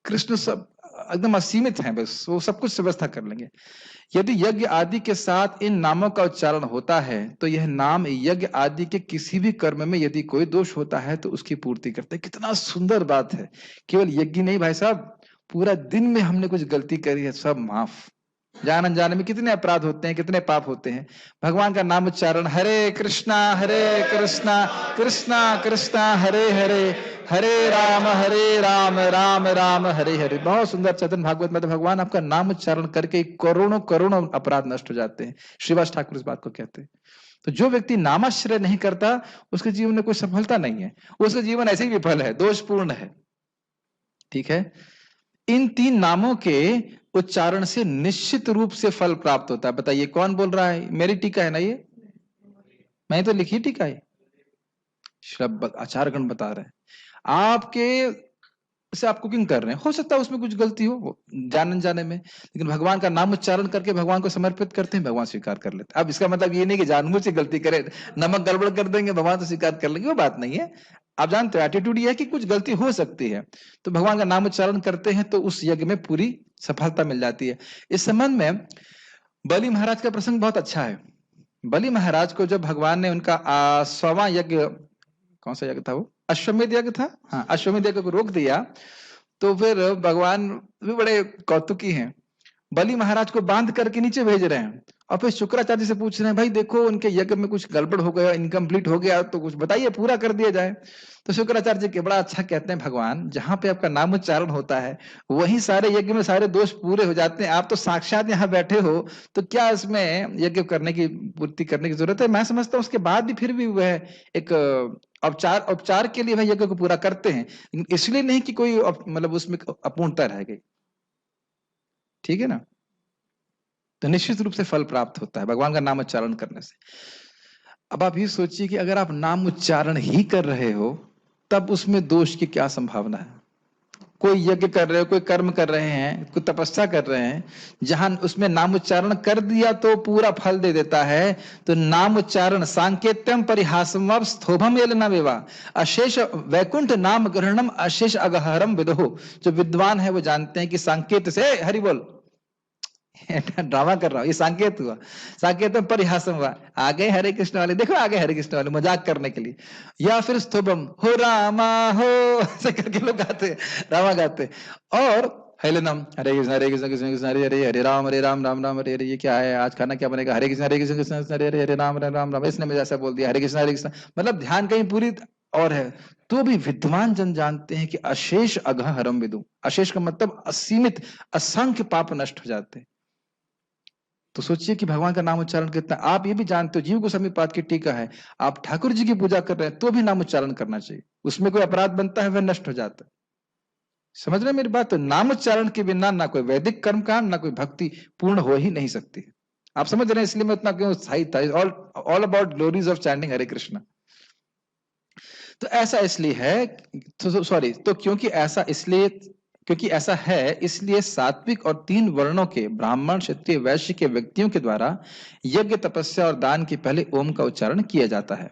कृष्ण सब एकदम असीमित हैं, बस वो सब कुछ व्यवस्था कर लेंगे। यदि यज्ञ आदि के साथ इन नामों का उच्चारण होता है तो यह नाम यज्ञ आदि के किसी भी कर्म में यदि कोई दोष होता है तो उसकी पूर्ति करते हैं। कितना सुंदर बात है। केवल यज्ञ नहीं भाई साहब, पूरा दिन में हमने कुछ गलती करी है, सब माफ। जान अनजाने में कितने अपराध होते हैं, कितने पाप होते हैं। भगवान का नाम उच्चारण, हरे कृष्णा कृष्णा कृष्णा हरे हरे, हरे राम राम राम हरे हरे। बहुत सुंदर चैतन्य भागवत में तो भगवान आपका नाम उच्चारण करके करोड़ों करोड़ों अपराध नष्ट हो जाते हैं। श्रीवास ठाकुर इस बात को कहते हैं। तो जो व्यक्ति नामाश्रय नहीं करता उसके जीवन में कोई सफलता नहीं है, उसका जीवन ऐसे ही विफल है, दोषपूर्ण है। ठीक है। इन 3 नामों के उच्चारण से निश्चित रूप से फल प्राप्त होता है। बताइए कौन बोल रहा है? मेरी टीका है ना ये, मैं तो लिखी टीका है, श्रब आचार्यगण बता रहे हैं। आपके से आप कुकिंग कर रहे हैं, हो सकता है उसमें कुछ गलती हो जान अनजाने में, लेकिन भगवान का नाम उच्चारण करके भगवान को समर्पित करते हैं, भगवान स्वीकार कर लेते हैं। अब इसका मतलब ये नहीं कि जानबूझ से गलती करें, नमक गड़बड़ कर देंगे भगवान तो स्वीकार कर लेंगे, वो बात नहीं है। आप जानते हो एटीट्यूड ये है कि कुछ गलती हो सकती है, तो भगवान का नाम उच्चारण करते हैं तो उस यज्ञ में पूरी सफलता मिल जाती है। इस संबंध में बलि महाराज का प्रसंग बहुत अच्छा है। बलि महाराज को जब भगवान ने उनका 100वां यज्ञ, कौन सा यज्ञ था वो, अश्वमेध यज्ञ था, हाँ अश्वमेध यज्ञ को रोक दिया, तो फिर भगवान भी बड़े कौतुकी हैं, बलि महाराज को बांध करके नीचे भेज रहे हैं, और फिर शुक्राचार्य से पूछ रहे हैं, भाई देखो उनके यज्ञ में कुछ गड़बड़ हो गया, इनकम्प्लीट हो गया, तो कुछ बताइए पूरा कर दिया जाए। तो शुक्राचार्य जी के बड़ा अच्छा कहते हैं, भगवान जहां पे आपका नाम उच्चारण होता है वहीं सारे यज्ञ में सारे दोष पूरे हो जाते हैं। आप तो साक्षात यहाँ बैठे हो, तो क्या इसमें यज्ञ करने की पूर्ति करने की जरूरत है? मैं समझता हूँ उसके बाद भी फिर भी वह एक उपचार के लिए वह यज्ञ को पूरा करते हैं, इसलिए नहीं कि कोई मतलब उसमें अपूर्णता रह गई। ठीक है ना? तो निश्चित रूप से फल प्राप्त होता है भगवान का नाम उच्चारण करने से। अब आप ये सोचिए कि अगर आप नाम उच्चारण ही कर रहे हो तब उसमें दोष की क्या संभावना है? कोई यज्ञ कर रहे हो, कोई कर्म कर रहे हैं, कोई तपस्या कर रहे हैं, जहां उसमें नाम उच्चारण कर दिया तो पूरा फल दे देता है। तो नाम उच्चारण सांकेत्यम परिहासम स्थोभम येलना विवा अशेष वैकुंठ नाम ग्रहणम अशेष अगहरम विदो। जो विद्वान है वो जानते हैं कि सांकेत से हरि बोल ड्रामा कर रहा हूं, ये संकेत हुआ, संकेत में परिहासम हुआ। आ गए हरे कृष्ण वाले, देखो आ गए हरे कृष्ण वाले मजाक करने के लिए, या फिर स्तोभम हो रामा हो ऐसे करके लोग गाते, रामा गाते। और हेलेनम हरे कृष्ण कृष्ण कृष्ण हरे हरे, हरे राम राम राम हरे हरे। ये क्या है, आज खाना क्या बनेगा? हरे कृष्ण कृष्ण हरे हरे, हरे राम राम। इसने मुझे ऐसा बोल दिया, हरे कृष्ण, मतलब ध्यान कहीं पूरी और है। तो भी विद्वान जन जानते हैं कि अशेष अघहरम विदु, अशेष का मतलब असीमित, असंख्य पाप नष्ट हो जाते हैं। तो सोचिए कि भगवान का नाम उच्चारण कितना। आप ये भी जानते हो, जीव गोस्वामी पाद की टीका है, आप ठाकुर जी की पूजा कर रहे हैं तो भी नाम उच्चारण करना चाहिए, उसमें कोई अपराध बनता है वह नष्ट हो जाता है। समझ रहे मेरी बात? तो नाम उच्चारण के बिना ना कोई वैदिक कर्मकांड ना कोई भक्ति पूर्ण हो ही नहीं सकती। आप समझ रहे हैं? इसलिए मैं उतना क्यों उत्साहित था। All about glories of chanting Hare Krishna. तो ऐसा इसलिए है, सॉरी, तो क्योंकि ऐसा है इसलिए सात्विक और 3 वर्णों के ब्राह्मण क्षत्रिय वैश्य के व्यक्तियों के द्वारा यज्ञ तपस्या और दान के पहले ओम का उच्चारण किया जाता है।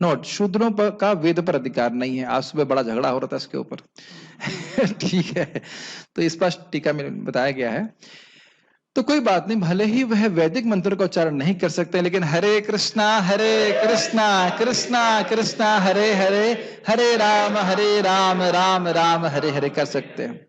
नोट, शूद्रों का वेद पर अधिकार नहीं है। आज सुबह बड़ा झगड़ा हो रहा था इसके ऊपर ठीक है, तो स्पष्ट टीका में बताया गया है। तो कोई बात नहीं, भले ही वह वैदिक मंत्र का उच्चारण नहीं कर सकते, लेकिन हरे कृष्णा कृष्णा कृष्णा हरे हरे, हरे राम राम राम हरे हरे कर सकते हैं।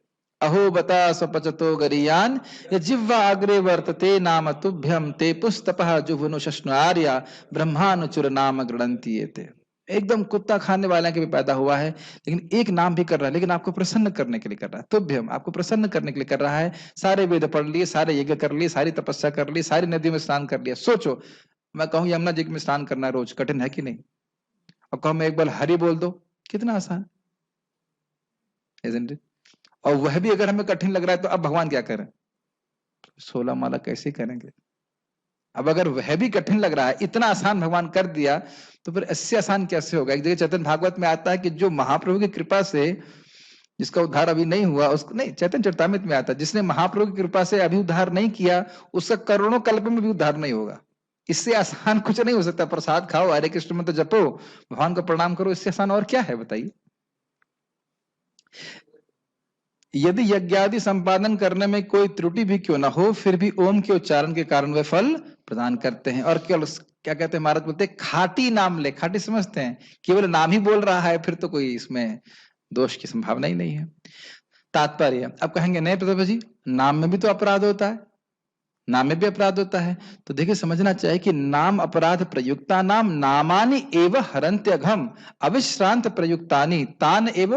अहो बता स्वपचतो गरीयान या जिह्वा अग्रे वर्तते नाम तुभ्यम ते पुस्तपः जुभुनु शश्नुआर्या ब्रह्मानुचुर नाम गृणन्ति एते। एकदम कुत्ता खाने वाले के भी पैदा हुआ है, लेकिन एक नाम भी कर रहा है, लेकिन आपको प्रसन्न करने के लिए कर रहा है। तुभ्यम, आपको प्रसन्न करने के लिए कर रहा है। सारे वेद पढ़ लिए, सारे यज्ञ कर लिए, सारी तपस्या कर ली, सारी नदियों में स्नान कर लिया। सोचो, मैं कहूं यमुना जी में स्नान करना है रोज, कठिन है कि नहीं? अब कहूं मैं एक बार हरि बोल दो, कितना आसान, isn't it? और वह भी अगर हमें कठिन लग रहा है तो अब भगवान क्या करें? 16 माला कैसे करेंगे? अब अगर वह भी कठिन लग रहा है, इतना आसान भगवान कर दिया, तो फिर इससे आसान कैसे होगा? एक जगह चैतन्य भागवत में आता है कि जो महाप्रभु की कृपा से, जिसका उद्धार अभी नहीं हुआ, उसको नहीं, चैतन्य चरितामृत में आता है, जिसने महाप्रभु की कृपा से अभी उद्धार नहीं किया, उसका करोड़ों कल्प में भी उद्धार नहीं होगा। इससे आसान कुछ नहीं हो सकता। प्रसाद खाओ, हरे कृष्ण मंत्र जपो, भगवान को प्रणाम करो, इससे आसान और क्या है बताइए? यदि यज्ञादि संपादन करने में कोई त्रुटि भी क्यों ना हो, फिर भी ओम के उच्चारण के कारण वे फल प्रदान करते हैं। और केवल क्या कहते हैं महाराज, बोलते हैं खाटी नाम ले, खाटी समझते हैं, केवल नाम ही बोल रहा है, फिर तो कोई इसमें दोष की संभावना ही नहीं है। तात्पर्य, अब कहेंगे नहीं प्रताप जी, नाम में भी तो अपराध होता है, नाम में भी अपराध होता है। तो देखिए, समझना चाहिए कि नाम अपराध प्रयुक्ता नाम नामानि एव हरन्त्यघम अविश्रांत प्रयुक्तानि तान एव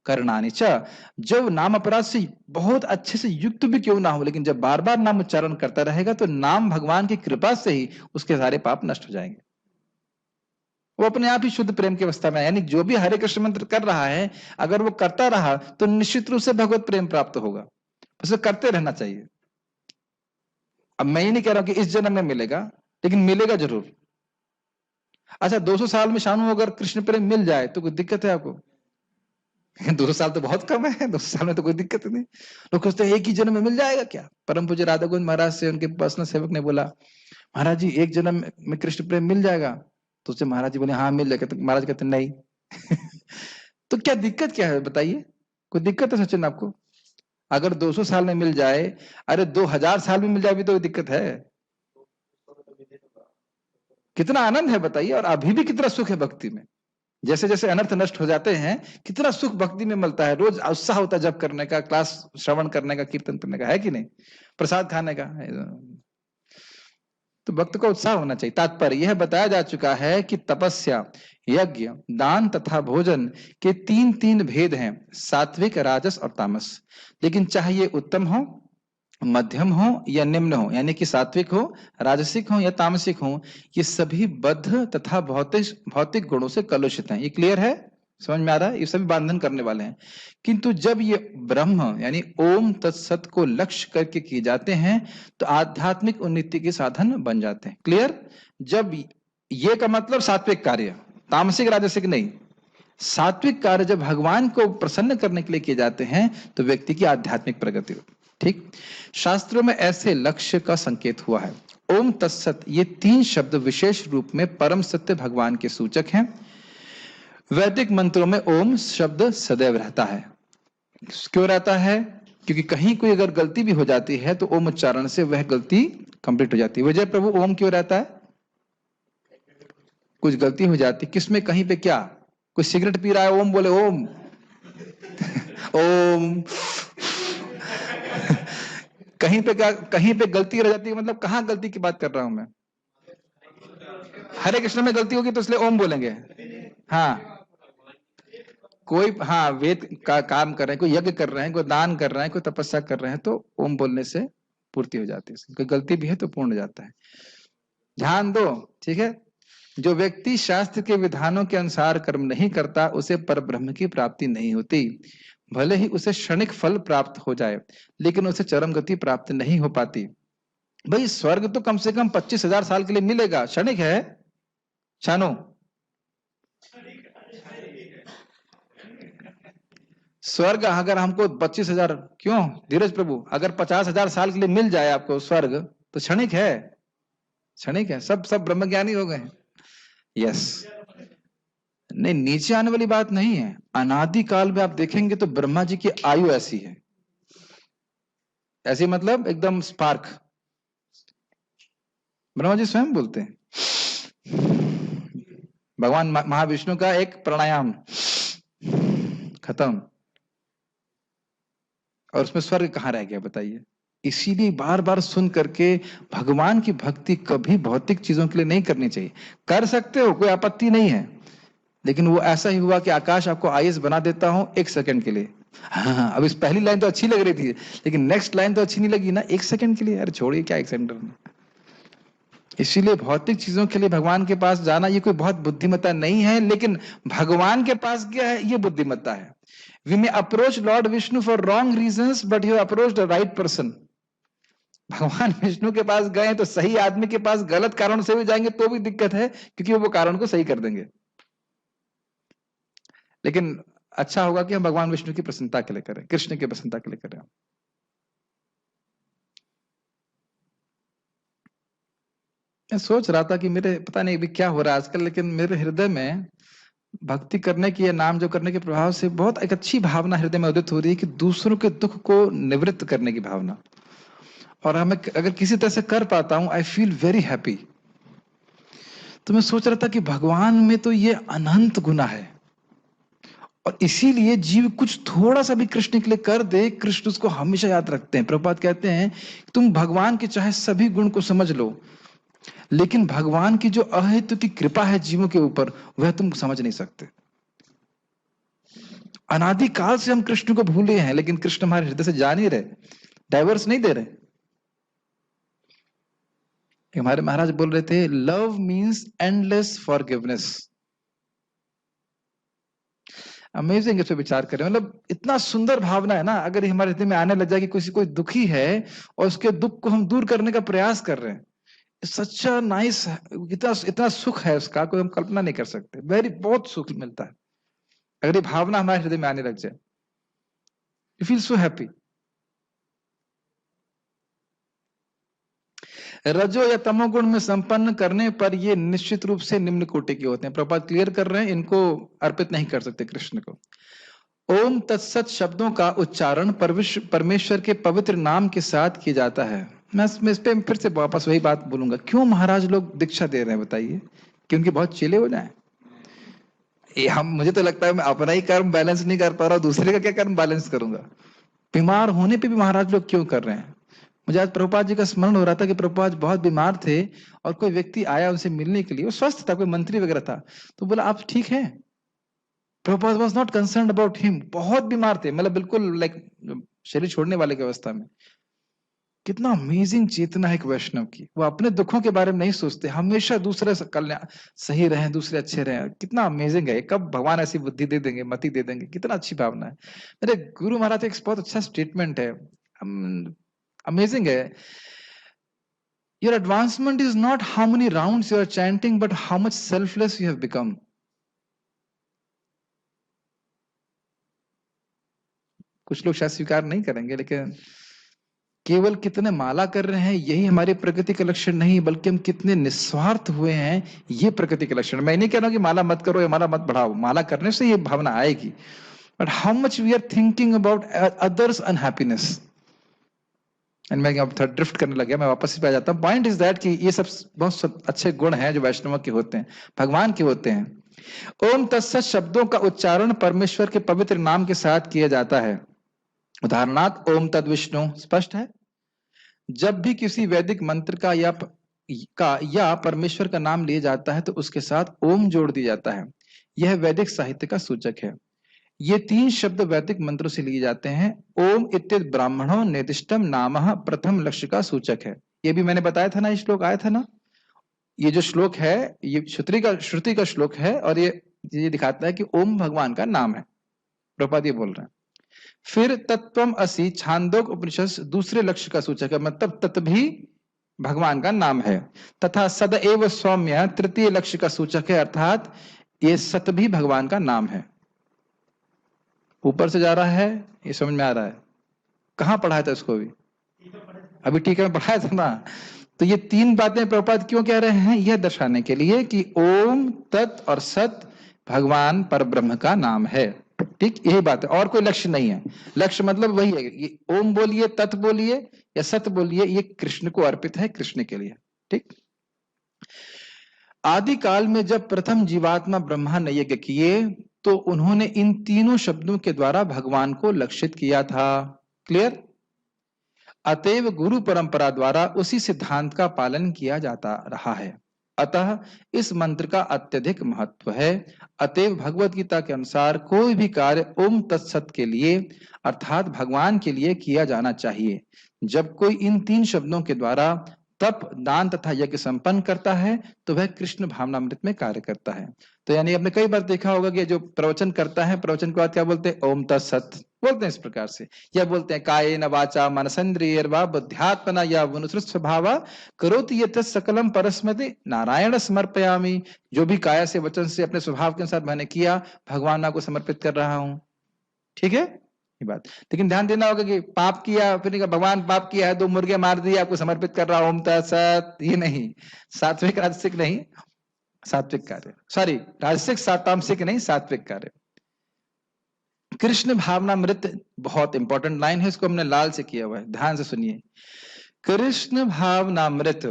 करणानि च। जब नाम अपराध से बहुत अच्छे से युक्त भी क्यों ना हो, लेकिन जब बार बार नाम उच्चारण करता रहेगा तो नाम भगवान की कृपा से ही उसके सारे पाप नष्ट हो जाएंगे, वो अपने आप ही शुद्ध प्रेम की अवस्था में। यानी जो भी हरे कृष्ण मंत्र कर रहा है, अगर वो करता रहा तो निश्चित रूप से भगवत प्रेम प्राप्त होगा। उसे करते रहना चाहिए। अब मैं ये नहीं कह रहा हूं कि इस जन्म में मिलेगा, लेकिन मिलेगा जरूर। अच्छा, 200 साल में शानू अगर कृष्ण प्रेम मिल जाए तो कोई दिक्कत है आपको? 200 साल तो बहुत कम है, 200 साल में तो कोई दिक्कत नहीं। लोग सोचते हैं एक ही जन्म में मिल जाएगा क्या? परम पूज्य राधा गोविंद महाराज से उनके पर्सनल सेवक ने बोला, महाराज जी एक जन्म में कृष्ण प्रेम मिल जाएगा? तो उससे महाराज जी बोले हाँ मिल जाएगा। तो महाराज कहते नहीं। तो क्या दिक्कत क्या है बताइए? कोई दिक्कत है सचिन आपको? अगर 200 साल में मिल जाए, अरे 2000 साल में मिल जाए भी तो दिक्कत है। कितना आनंद है बताइए, और अभी भी कितना सुख है भक्ति में। जैसे जैसे अनर्थ नष्ट हो जाते हैं, कितना सुख भक्ति में मिलता है। रोज उत्साह होता है जप करने का, क्लास श्रवण करने का, कीर्तन करने का, है कि नहीं? प्रसाद खाने का। तो भक्त को उत्साह होना चाहिए। तात्पर्य यह बताया जा चुका है कि तपस्या, यज्ञ, दान तथा भोजन के तीन तीन भेद हैं, सात्विक, राजस और तामस। लेकिन चाहे ये उत्तम हो, मध्यम हो या निम्न हो, यानी कि सात्विक हो, राजसिक हो या तामसिक हो, ये सभी बद्ध तथा भौतिक गुणों से कलुषित हैं। ये क्लियर है? समझ में आ रहा है? ये सभी बांधन करने वाले हैं। किंतु जब ये ब्रह्म यानी ओम तत्सत को लक्ष्य करके किए जाते हैं तो आध्यात्मिक उन्नति के साधन बन जाते हैं। क्लियर? जब ये का मतलब सात्विक कार्य, तामसिक राजसिक नहीं। सात्विक कार्य जब भगवान को प्रसन्न करने के लिए किए जाते हैं तो व्यक्ति की आध्यात्मिक प्रगति होती है। ठीक, शास्त्रों में ऐसे लक्ष्य का संकेत हुआ है। ओम तत्सत, ये तीन शब्द विशेष रूप में परम सत्य भगवान के सूचक हैं। वैदिक मंत्रों में ओम शब्द सदैव रहता है। क्यों रहता है? क्योंकि कहीं कोई अगर गलती भी हो जाती है तो ओम उच्चारण से वह गलती कंप्लीट हो जाती है। विजय प्रभु, ओम क्यों रहता है? कुछ गलती हो जाती, किसमें, कहीं पे, क्या? कोई सिगरेट पी रहा है, ओम बोले ओम। ओम। कहीं पे क्या, कहीं पे गलती रह जाती है, मतलब कहाँ गलती की बात कर रहा हूं मैं? हरे कृष्ण में गलती होगी तो इसलिए ओम बोलेंगे। हाँ, कोई, हाँ, वेद का काम कर रहे हैं, कोई यज्ञ कर रहे हैं, कोई दान कर रहे हैं, कोई तपस्या कर रहे हैं, तो ओम बोलने से पूर्ति हो जाती है। कोई गलती भी है तो पूर्ण हो जाता है। ध्यान दो, ठीक है? जो व्यक्ति शास्त्र के विधानों के अनुसार कर्म नहीं करता, उसे परब्रह्म की प्राप्ति नहीं होती। भले ही उसे क्षणिक फल प्राप्त हो जाए, लेकिन उसे चरम गति प्राप्त नहीं हो पाती। भाई स्वर्ग तो कम से कम 25,000 साल के लिए मिलेगा, क्षणिक है शानो। स्वर्ग अगर हमको 25,000, क्यों धीरज प्रभु, अगर 50,000 साल के लिए मिल जाए आपको स्वर्ग तो क्षणिक है, क्षणिक है। सब ब्रह्मज्ञानी हो गए। यस, नहीं, नीचे आने वाली बात नहीं है। अनादि काल में आप देखेंगे तो ब्रह्मा जी की आयु ऐसी है, ऐसी मतलब एकदम स्पार्क, ब्रह्मा जी स्वयं बोलते हैं, भगवान महाविष्णु का एक प्राणायाम खत्म, और उसमें स्वर्ग कहाँ रह गया बताइए। इसीलिए बार बार सुन करके भगवान की भक्ति कभी भौतिक चीजों के लिए नहीं करनी चाहिए। कर सकते हो, कोई आपत्ति नहीं है, लेकिन वो ऐसा ही हुआ कि आकाश आपको आईएएस बना देता हूं 1 सेकंड के लिए। हाँ, अब इस पहली लाइन तो अच्छी लग रही थी, लेकिन नेक्स्ट लाइन तो अच्छी नहीं लगी ना 1 सेकंड के लिए। अरे छोड़िए, क्या 1 सेकंड में। इसीलिए भौतिक चीजों के लिए भगवान के पास जाना ये कोई बहुत बुद्धिमत्ता नहीं है, लेकिन भगवान के पास गया है ये बुद्धिमत्ता है। We may approach lord Vishnu for wrong reasons, but you approach the right person. भगवान विष्णु के पास गए तो सही आदमी के पास, गलत कारण से भी जाएंगे तो भी दिक्कत है, क्योंकि वो कारण को सही कर देंगे। लेकिन अच्छा होगा कि हम भगवान विष्णु की प्रसन्नता के लिए करें, कृष्ण की प्रसन्नता के लिए करें। मैं सोच रहा था कि मेरे पता नहीं अभी क्या हो रहा है आजकल, लेकिन मेरे हृदय में भक्ति करने की या नाम जो करने के प्रभाव से बहुत एक अच्छी भावना हृदय में उदित हो रही है कि दूसरों के दुख को निवृत्त करने की भावना। और हमें अगर किसी तरह से कर पाता हूं, आई फील वेरी हैप्पी। तो मैं सोच रहा था कि भगवान में तो ये अनंत गुना है, और इसीलिए जीव कुछ थोड़ा सा भी कृष्ण के लिए कर दे, कृष्ण उसको हमेशा याद रखते हैं। प्रभुपाद कहते हैं तुम भगवान के चाहे सभी गुण को समझ लो, लेकिन भगवान की जो अहेतु की कृपा है जीवों के ऊपर, वह तुम समझ नहीं सकते। अनादि काल से हम कृष्ण को भूले हैं, लेकिन कृष्ण हमारे हृदय से जा नहीं रहे, डाइवर्स नहीं दे रहे। हमारे महाराज बोल रहे थे, love means endless forgiveness. Amazing, इस पे विचार करें। मतलब इतना सुंदर भावना है ना, अगर हमारे हृदय में आने लग जाए कि कोई दुखी है और उसके दुख को हम दूर करने का प्रयास कर रहे हैं, सच्चा नाइस, इतना इतना सुख है उसका, कोई हम कल्पना नहीं कर सकते। वेरी बहुत सुख मिलता है अगर ये भावना हमारे हृदय में आने लग जाए। You feel so happy. रजो या तमोगुण में संपन्न करने पर ये निश्चित रूप से निम्न कोटि के होते हैं। प्रभुपाद क्लियर कर रहे हैं, इनको अर्पित नहीं कर सकते कृष्ण को। ओम तत्सत शब्दों का उच्चारण परमेश्वर के पवित्र नाम के साथ किया जाता है। मैं इस पे फिर से वापस वही बात बोलूंगा, क्यों महाराज लोग दीक्षा दे रहे हैं बताइए? कि उनके बहुत चेले हो जाएं? हम, मुझे तो लगता है मैं अपना ही कर्म बैलेंस नहीं कर पा रहा हूं, दूसरे का क्या कर्म बैलेंस करूंगा? बीमार होने पे भी महाराज लोग क्यों कर रहे हैं? मुझे आज प्रभुपाद जी का स्मरण हो रहा था कि प्रभुपाद बहुत बीमार थे और कोई व्यक्ति आया उनसे मिलने के लिए, वो स्वस्थ था, कोई मंत्री वगैरह था, तो बोला आप ठीक है? Prabhupada was not concerned about him. बहुत बीमार थे, मतलब बिल्कुल लाइक शरीर छोड़ने वाले की अवस्था में। कितना अमेजिंग चेतना है एक वैष्णव की, वो अपने दुखों के बारे में नहीं सोचते, हमेशा दूसरे कल्याण सही रहे, दूसरे अच्छे रहे। कितना अमेजिंग है, कब भगवान ऐसी बुद्धि दे देंगे, मति दे देंगे, कितना अच्छी भावना है। मेरे गुरु महाराज एक बहुत अच्छा स्टेटमेंट है, अमेजिंग है। Your advancement is not how many rounds you are chanting, but how much selfless you have become. कुछ लोग शायद स्वीकार नहीं करेंगे, लेकिन केवल कितने माला कर रहे हैं यही हमारी प्रकृति का लक्षण नहीं, बल्कि हम कितने निस्वार्थ हुए हैं ये प्रकृति का लक्षण। मैं नहीं कह रहा हूं कि माला मत करो या माला मत बढ़ाओ, माला करने से ये भावना आएगी, but how much we are thinking about others unhappiness. And मैं अब थोड़ा ड्रिफ्ट करने लग गया, मैं वापस पे आ जाता हूँ। पॉइंट इज दैट कि ये सब बहुत अच्छे गुण हैं जो वैष्णव के होते हैं, भगवान के होते हैं। ओम तत्सत शब्दों का उच्चारण परमेश्वर के पवित्र नाम के साथ किया जाता है। उदाहरणार्थ ओम तद विष्णु, स्पष्ट है। जब भी किसी वैदिक मंत्र का या परमेश्वर का नाम लिया जाता है तो उसके साथ ओम जोड़ दिया जाता है। यह वैदिक साहित्य का सूचक है। ये 3 शब्द वैदिक मंत्रों से लिए जाते हैं। ओम इत्येतत् ब्राह्मणो निर्दिष्टम नामः प्रथम लक्ष्य का सूचक है। ये भी मैंने बताया था ना, ये श्लोक आया था ना। ये जो श्लोक है ये श्रुति का श्लोक है, और ये दिखाता है कि ओम भगवान का नाम है। प्रभुपाद ये बोल रहे हैं। फिर तत्वम असि छांदोग उपनिषद दूसरे लक्ष्य का सूचक है, मतलब तत्व भी भगवान का नाम है। तथा सदैव सौम्य तृतीय लक्ष्य का सूचक है, अर्थात ये सत भी भगवान का नाम है। ऊपर से जा रहा है, ये समझ में आ रहा है? कहाँ पढ़ाया था इसको? अभी ठीक है, पढ़ाया था ना। तो ये 3 बातें प्रभुपाद क्यों कह रहे हैं? यह दर्शाने के लिए कि ओम तत् और सत भगवान परब्रह्म का नाम है। ठीक, यही बात है, और कोई लक्ष्य नहीं है। लक्ष्य मतलब वही है, ये ओम बोलिए, तत् बोलिए या सत बोलिए, ये कृष्ण को अर्पित है, कृष्ण के लिए। ठीक, आदि काल में जब प्रथम जीवात्मा ब्रह्मा ने यज्ञ किए तो उन्होंने इन तीनों शब्दों के द्वारा भगवान को लक्षित किया था। क्लियर? अतएव गुरु परंपरा द्वारा उसी सिद्धांत का पालन किया जाता रहा है। अतः इस मंत्र का अत्यधिक महत्व है। अतएव भगवत गीता के अनुसार कोई भी कार्य ओम तत्सत के लिए अर्थात भगवान के लिए किया जाना चाहिए। जब कोई इन तीन शब्दों के द्वारा तप, दान तथा यज्ञ संपन्न करता है तो वह कृष्ण भावनामृत में कार्य करता है। तो यानी आपने कई बार देखा होगा कि जो प्रवचन करता है, प्रवचन के बाद क्या बोलते हैं? ओम तत्सत बोलते हैं इस प्रकार से, या बोलते हैं कायेन वाचा मनसेन्द्रियैर्वा बुद्ध्यात्मना या मनुसृत स्वभावा करोति यत् सकलम परस्मैति नारायण समर्पयामि। जो भी काया से, वचन से, अपने स्वभाव के अनुसार मैंने किया, भगवान को समर्पित कर रहा हूं। ठीक है ये बात। लेकिन ध्यान देना होगा कि पाप किया, फिर भगवान पाप किया है, 2 मुर्गे मार दिए, आपको समर्पित कर रहा हूं ओम तत्सत, ये नहीं। सात्विक राजसिक नहीं, सात्विक कार्य, सॉरी राजसिक सातामसिक नहीं, सात्विक कार्य। कृष्ण भावनामृत बहुत इंपॉर्टेंट लाइन है, इसको हमने लाल से किया हुआ है, ध्यान से सुनिए। कृष्ण भावनामृत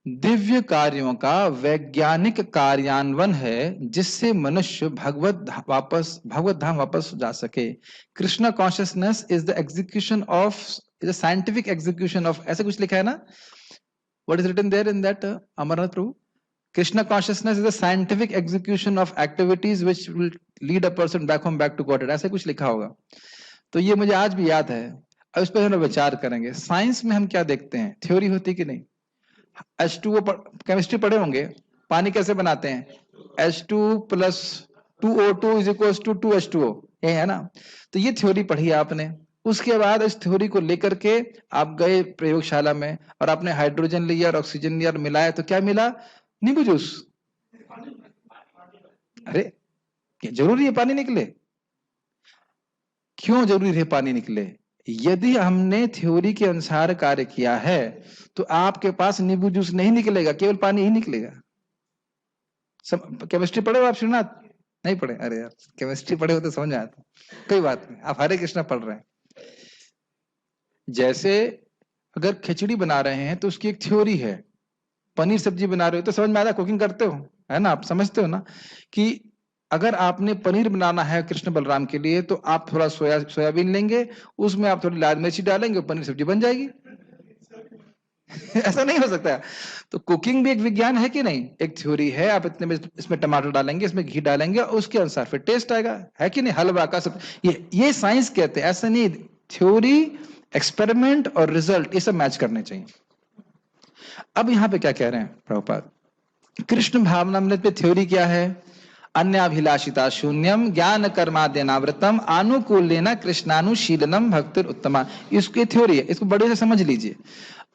दिव्य कार्यों का वैज्ञानिक कार्यान्वयन है जिससे मनुष्य भगवत धाम वापस जा सके। Krishna consciousness is the execution of, is a scientific execution of, ऐसे कुछ लिखा है ना? What is written there in that Amarnath Prabhu? Krishna consciousness is a scientific execution of activities which will lead a person back home, back to Godhead, ऐसे कुछ लिखा होगा। तो ये मुझे आज भी याद है, अब इस पर हम विचार करेंगे। साइंस में हम क्या देखते हैं? थ्योरी होती कि नहीं? H2O केमिस्ट्री पढ़े होंगे, पानी कैसे बनाते हैं? H2 plus 2O2 is equals to 2H2O, ये है ना? तो ये थ्योरी पढ़ी आपने। उसके बाद इस थ्योरी को लेकर के आप गए प्रयोगशाला में और आपने हाइड्रोजन लिया और ऑक्सीजन लिया और मिलाया, तो क्या मिला? नींबू जूस। अरे क्या जरूरी है पानी निकले? क्यों जरूरी है पानी निकले? यदि हमने थ्योरी के अनुसार कार्य किया है तो आपके पास नींबू जूस नहीं निकलेगा, केवल पानी ही निकलेगा। केमिस्ट्री पढ़े हो आप श्रीनाथ? नहीं पढ़े? अरे यार केमिस्ट्री पढ़े हो तो समझ आता। कोई बात नहीं, आप हरे कृष्णा पढ़ रहे हैं। जैसे अगर खिचड़ी बना रहे हैं तो उसकी एक थ्योरी है, पनीर सब्जी बना रहे हो तो समझ में आता, कुकिंग करते हो है ना, आप समझते हो ना कि अगर आपने पनीर बनाना है कृष्ण बलराम के लिए तो आप थोड़ा सोयाबीन लेंगे, उसमें आप थोड़ी लाल मिर्ची डालेंगे, पनीर सब्जी बन जाएगी। ऐसा नहीं हो सकता। तो कुकिंग भी एक विज्ञान है कि नहीं? एक थ्योरी है, आप इतने में इसमें टमाटर डालेंगे, इसमें घी डालेंगे, उसके अनुसार फिर टेस्ट आएगा, है कि नहीं? हलवा का सब ये साइंस कहते हैं। ऐसा नहीं, थ्योरी, एक्सपेरिमेंट और रिजल्ट ये सब मैच करने चाहिए। अब यहां पे क्या कह रहे हैं प्रभुपाद? कृष्ण भावनामृत पे थ्योरी क्या है? अन्याभिलाषिता शून्यम ज्ञान कर्माद्यनावृतम आनुकूल्येन कृष्णानुशीलनम भक्तिर उत्तमा। इसकी थ्योरी है, इसको बड़े से समझ लीजिए।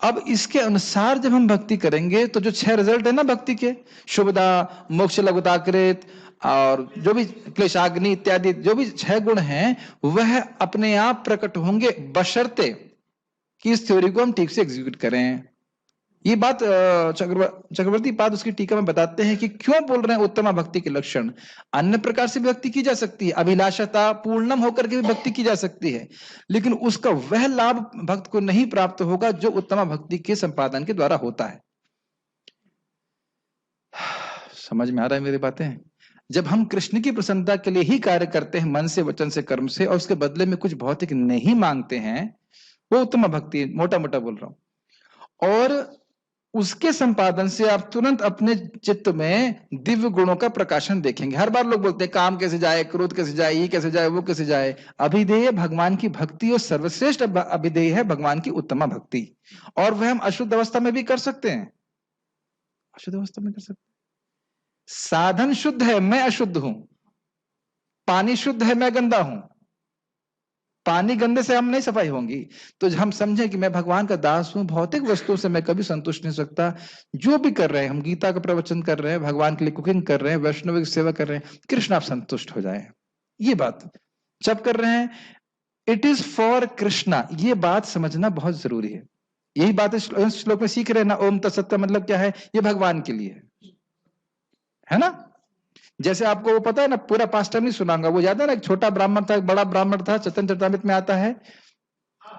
अब इसके अनुसार जब हम भक्ति करेंगे तो जो 6 रिजल्ट है ना भक्ति के, शुभदा, मोक्ष लघुताकृत और जो भी क्लेशाग्नि इत्यादि जो भी 6 गुण हैं, वह अपने आप प्रकट होंगे बशर्ते कि इस थ्योरी को हम ठीक से एग्जीक्यूट करें। ये बात चक्रवर्ती पाद उसकी टीका में बताते हैं कि क्यों बोल रहे हैं उत्तमा भक्ति के लक्षण। अन्य प्रकार से भक्ति की जा सकती है, अभिलाषता पूर्णम होकर के भी भक्ति की जा सकती है, लेकिन उसका वह लाभ भक्त को नहीं प्राप्त होगा जो उत्तमा भक्ति के संपादन के द्वारा होता है। समझ में आ रहा है मेरी बातें? जब हम कृष्ण की प्रसन्नता के लिए ही कार्य करते हैं मन से, वचन से, कर्म से, और उसके बदले में कुछ भौतिक नहीं मांगते हैं, वो उत्तमा भक्ति, मोटा मोटा बोल रहा हूं। और उसके संपादन से आप तुरंत अपने चित्त में दिव्य गुणों का प्रकाशन देखेंगे। हर बार लोग बोलते हैं काम कैसे जाए, क्रोध कैसे जाए, ये कैसे जाए, वो कैसे जाए। अभिधेय भगवान की भक्ति और सर्वश्रेष्ठ अभिधेय है भगवान की उत्तमा भक्ति, और वह हम अशुद्ध अवस्था में भी कर सकते हैं। अशुद्ध अवस्था में कर सकते हैं। साधन शुद्ध है, मैं अशुद्ध हूं। पानी शुद्ध है, मैं गंदा हूं। पानी गंदे से हम नहीं सफाई होंगी। तो हम समझें कि मैं भगवान का दास हूं, भौतिक वस्तुओं से मैं कभी संतुष्ट नहीं सकता। जो भी कर रहे हैं, हम गीता का प्रवचन कर रहे हैं, भगवान के लिए कुकिंग कर रहे हैं, वैष्णव की सेवा कर रहे हैं, कृष्ण आप संतुष्ट हो जाए। ये बात जब कर रहे हैं, इट इज फॉर कृष्णा, ये बात समझना बहुत जरूरी है। यही बात इस श्लोक में सीख रहे हैं ना, ओम तत्सत का मतलब क्या है? ये भगवान के लिए है ना। जैसे आपको वो पता है ना, पूरा पास्ट टाइम नहीं सुनाऊंगा, वो याद है ना, एक छोटा ब्राह्मण था, एक बड़ा ब्राह्मण था, चैतन्य चरितामृत में आता है।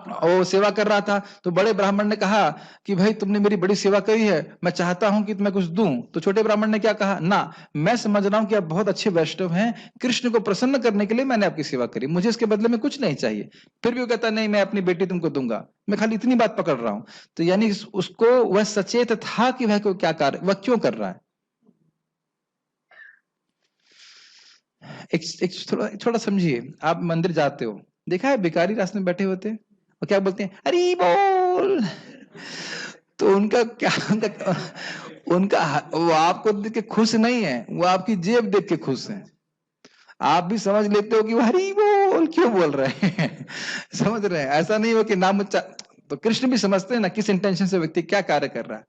वो सेवा कर रहा था, तो बड़े ब्राह्मण ने कहा कि भाई तुमने मेरी बड़ी सेवा करी है, मैं चाहता हूं कि तुम्हें कुछ दूं। तो छोटे ब्राह्मण ने क्या कहा, ना, मैं समझ रहा हूं कि आप बहुत अच्छे वैष्णव हैं, कृष्ण को प्रसन्न करने के लिए मैंने आपकी सेवा करी, मुझे इसके बदले में कुछ नहीं चाहिए। फिर भी वो कहता नहीं, मैं अपनी बेटी तुमको दूंगा, मैं खाली इतनी बात पकड़ रहा हूं। तो यानी उसको वह सचेत था कि वह क्या कार्य, वह क्यों कर रहा है। एक थोड़ा समझिए, आप मंदिर जाते हो, देखा है भिखारी रास्ते में बैठे होते हैं और क्या बोलते हैं, हरी बोल। तो उनका क्या, उनका वो आपको देख के खुश नहीं है, वो आपकी जेब देख के खुश है। आप भी समझ लेते हो कि वो हरी बोल क्यों बोल रहे हैं। समझ रहे हैं, ऐसा नहीं हो कि नाम तो कृष्ण भी समझते हैं ना किस इंटेंशन से व्यक्ति क्या कार्य कर रहा है।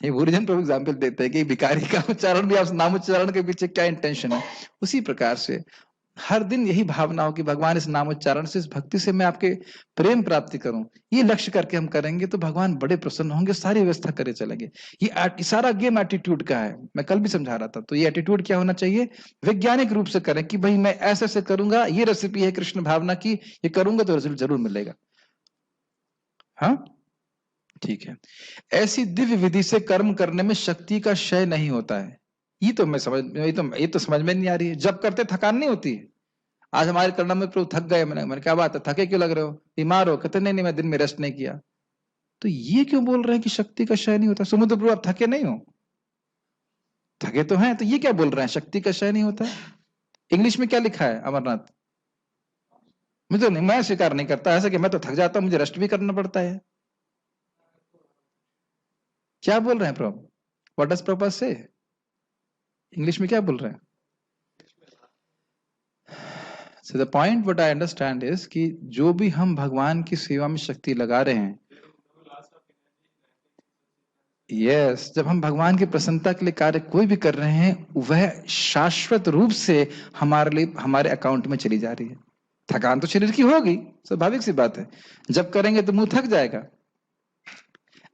ये गुरुजन प्रभु एग्जाम्पल देते हैं कि भिखारी का उच्चारण भी, आप नाम उच्चारण के पीछे क्या इंटेंशन है। उसी प्रकार से हर दिन यही भावना हो कि भगवान इस नामोच्चारण से, इस भक्ति से मैं आपके प्रेम प्राप्ति करूं, ये लक्ष्य करके हम करेंगे तो भगवान बड़े प्रसन्न होंगे, सारी व्यवस्था करे चलेंगे। ये सारा गेम एटीट्यूड का है, मैं कल भी समझा रहा था। तो ये एटीट्यूड क्या होना चाहिए, वैज्ञानिक रूप से करें कि भाई मैं ऐसे ऐसे करूंगा, ये रेसिपी है कृष्ण भावना की, ये करूंगा तो रिजल्ट जरूर मिलेगा। हाँ ठीक है, ऐसी दिव्य विधि से कर्म करने में शक्ति का क्षय नहीं होता है। ये तो मैं समझ, ये तो समझ में नहीं आ रही है। जब करते थकान नहीं होती है। आज हमारे करना में प्रभु थक गए, मैंने क्या बात है, थके क्यों लग रहे हो, बीमार हो, कहते नहीं मैं दिन में रेस्ट नहीं किया। तो ये क्यों बोल रहे हैं कि शक्ति का क्षय नहीं होता। समुद्र प्रभु आप थके नहीं हो, थके तो हैं, तो ये क्या बोल रहे हैं शक्ति का क्षय नहीं होता। इंग्लिश में क्या लिखा है अमरनाथ, मुझे नहीं, मैं स्वीकार नहीं करता ऐसा कि मैं तो थक जाता हूं, मुझे रेस्ट भी करना पड़ता है। क्या बोल रहे हैं प्रभु, व्हाट डज प्रभुपाद से, इंग्लिश में क्या बोल रहे हैं। So the point what I understand is कि जो भी हम भगवान की सेवा में शक्ति लगा रहे हैं, यस, जब हम भगवान की प्रसन्नता के लिए कार्य कोई भी कर रहे हैं, वह शाश्वत रूप से हमारे लिए, हमारे अकाउंट में चली जा रही है। थकान तो शरीर की होगी, स्वाभाविक सी बात है, जब करेंगे तो मुंह थक जाएगा,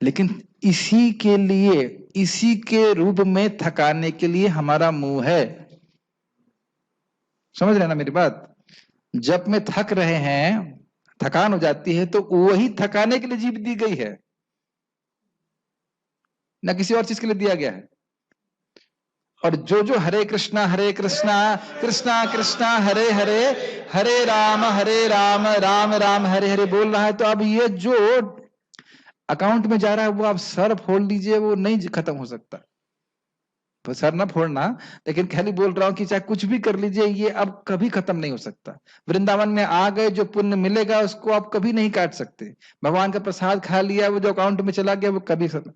लेकिन इसी के लिए, इसी के रूप में थकाने के लिए हमारा मुंह है। समझ रहे ना मेरी बात। जब में थक रहे हैं, थकान हो जाती है, तो वही थकाने के लिए जीभ दी गई है, ना किसी और चीज के लिए दिया गया है। और जो जो हरे कृष्णा कृष्णा कृष्णा हरे हरे, हरे राम राम राम हरे हरे बोल रहा है, तो अब ये जो अकाउंट में जा रहा है वो आप सर फोड़ लीजिए, वो नहीं खत्म हो सकता। तो सर ना फोड़ना, लेकिन खाली बोल रहा हूं कि चाहे कुछ भी कर लीजिए, ये अब कभी खत्म नहीं हो सकता। वृंदावन में आ गए, जो पुण्य मिलेगा उसको आप कभी नहीं काट सकते। भगवान का प्रसाद खा लिया, वो जो अकाउंट में चला गया वो कभी खत्म,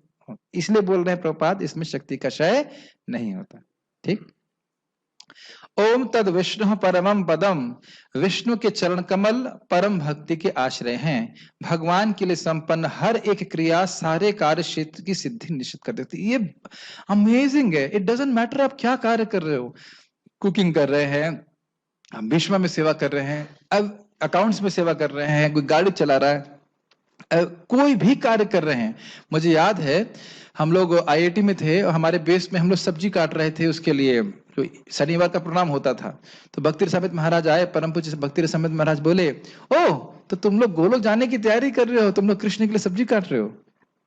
इसलिए बोल रहे हैं प्रभुपाद इसमें शक्ति का क्षय नहीं होता। ठीक। ओम तद विष्णु परमम पदम, विष्णु के चरण कमल परम भक्ति के आश्रय हैं। भगवान के लिए संपन्न हर एक क्रिया सारे कार्य क्षेत्र की सिद्धि निश्चित कर देती है। ये अमेजिंग है। इट डजंट मैटर आप क्या कार्य कर रहे हो, कुकिंग कर रहे हैं, भीष्मा में सेवा कर रहे हैं, अब अकाउंट्स में सेवा कर रहे हैं, कोई गाड़ी चला रहा है, कोई भी कार्य कर रहे हैं। मुझे याद है हम लोग आईआईटी में थे और हमारे बेस में हम लोग सब्जी काट रहे थे, उसके लिए जो शनिवार का प्रोग्राम होता था, तो भक्ति रसामृत महाराज आए, परम पूज्य भक्ति रसामृत महाराज बोले, ओ तो तुम लोग गोलोक जाने की तैयारी कर रहे हो, तुम लोग कृष्ण के लिए सब्जी काट रहे हो।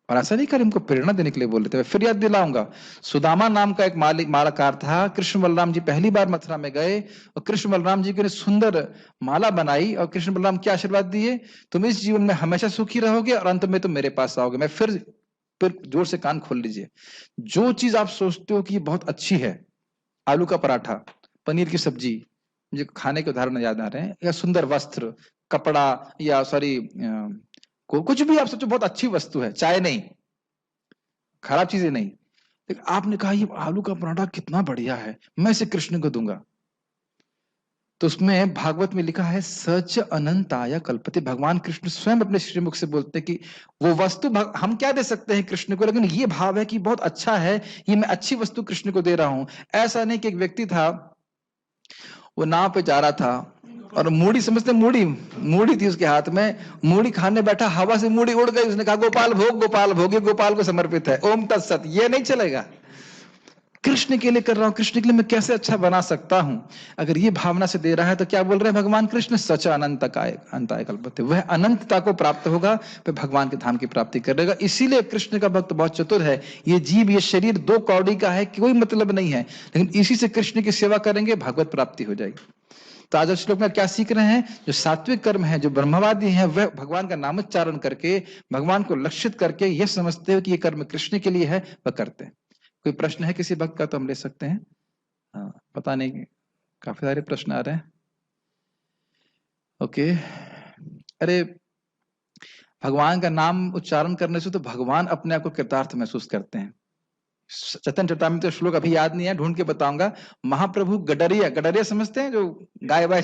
और ऐसा नहीं कर, इनको प्रेरणा देने के लिए बोल रहे थे। फिर याद दिलाऊंगा, सुदामा नाम का एक मालाकार था, कृष्ण बलराम जी पहली बार मथुरा में गए और कृष्ण बलराम जी की सुंदर माला बनाई और कृष्ण बलराम क्या आशीर्वाद दिए, तुम इस जीवन में हमेशा सुखी रहोगे और अंत में तुम मेरे पास आओगे। मैं फिर जोर से कान खोल लीजिए, जो चीज आप सोचते हो कि ये बहुत अच्छी है, आलू का पराठा, पनीर की सब्जी, मुझे खाने के उदाहरण याद आ रहे हैं, या सुंदर वस्त्र, कपड़ा, या सॉरी कुछ भी आप सोचो बहुत अच्छी वस्तु है, चाय नहीं, खराब चीजें नहीं, लेकिन आपने कहा ये आलू का पराठा कितना बढ़िया है, मैं इसे कृष्ण को दूंगा। तो उसमें भागवत में लिखा है सच अनंताय कल्पते, भगवान कृष्ण स्वयं अपने श्रीमुख से बोलते हैं कि वो वस्तु हम क्या दे सकते हैं कृष्ण को, लेकिन ये भाव है कि बहुत अच्छा है, ये मैं अच्छी वस्तु कृष्ण को दे रहा हूं। ऐसा नहीं कि एक व्यक्ति था, वो नाव पे जा रहा था और मूढ़ी, समझते मूढ़ी थी उसके हाथ में, मूढ़ी खाने बैठा, हवा से मूढ़ी उड़ गई, उसने कहा गोपाल भोग, गोपाल भोग, ये गोपाल को समर्पित है, ओम तत्सत। ये नहीं चलेगा, कृष्ण के लिए कर रहा हूं, कृष्ण के लिए मैं कैसे अच्छा बना सकता हूं, अगर ये भावना से दे रहा है तो क्या बोल रहे हैं भगवान कृष्ण, सच अनंत अंताय कल्पते, वह अनंतता को प्राप्त होगा, वह भगवान के धाम की प्राप्ति करेगा। इसीलिए कृष्ण का भक्त बहुत चतुर है। ये जीव, ये शरीर दो कौड़ी का है, कोई मतलब नहीं है, लेकिन इसी से कृष्ण की सेवा करेंगे, भगवत प्राप्ति हो जाएगी। तो आज श्लोक में क्या सीख रहे हैं, जो सात्विक कर्म है, जो ब्रह्मवादी हैं, वह भगवान का नामोच्चारण करके, भगवान को लक्षित करके यह समझते हो कि ये कर्म कृष्ण के लिए है, वह करते हैं। कोई प्रश्न है किसी भक्त का तो हम ले सकते हैं। हाँ, पता नहीं, काफी सारे प्रश्न आ रहे हैं। ओके, अरे भगवान का नाम उच्चारण करने से तो भगवान अपने आप को कृतार्थ महसूस करते हैं। चैतन्य चरितामृत तो श्लोक अभी याद नहीं है, ढूंढ के बताऊंगा। महाप्रभु गडरिया, गडरिया समझते हैं, जो गाय वाय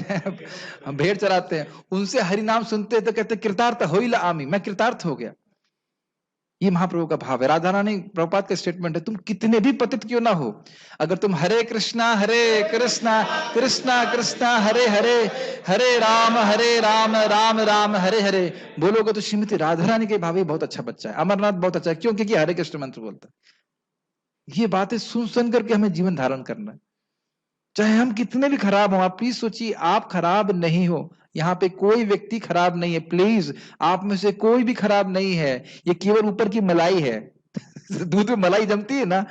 भेड़ चराते हैं, उनसे हरि नाम सुनते तो कहते कृतार्थ होइला आमी, मैं कृतार्थ हो गया। ये महाप्रभु का भाव है। राधा रानी प्रभुपाद का स्टेटमेंट है, तुम कितने भी पतित क्यों ना हो, अगर तुम हरे कृष्णा कृष्णा कृष्णा हरे हरे, हरे राम राम राम हरे हरे बोलोगे तो श्रीमती राधा रानी के भाव बहुत अच्छा बच्चा है। अमरनाथ बहुत अच्छा है, क्यों? क्योंकि हरे कृष्ण मंत्र बोलता है। ये बातें सुन करके हमें जीवन धारण करना है, चाहे हम कितने भी खराब हो। आप प्लीज सोचिए, आप खराब नहीं हो, यहाँ पे कोई व्यक्ति खराब नहीं है, प्लीज, आप में से कोई भी खराब नहीं है, ये केवल ऊपर की मलाई है। दूध में मलाई जमती है ना,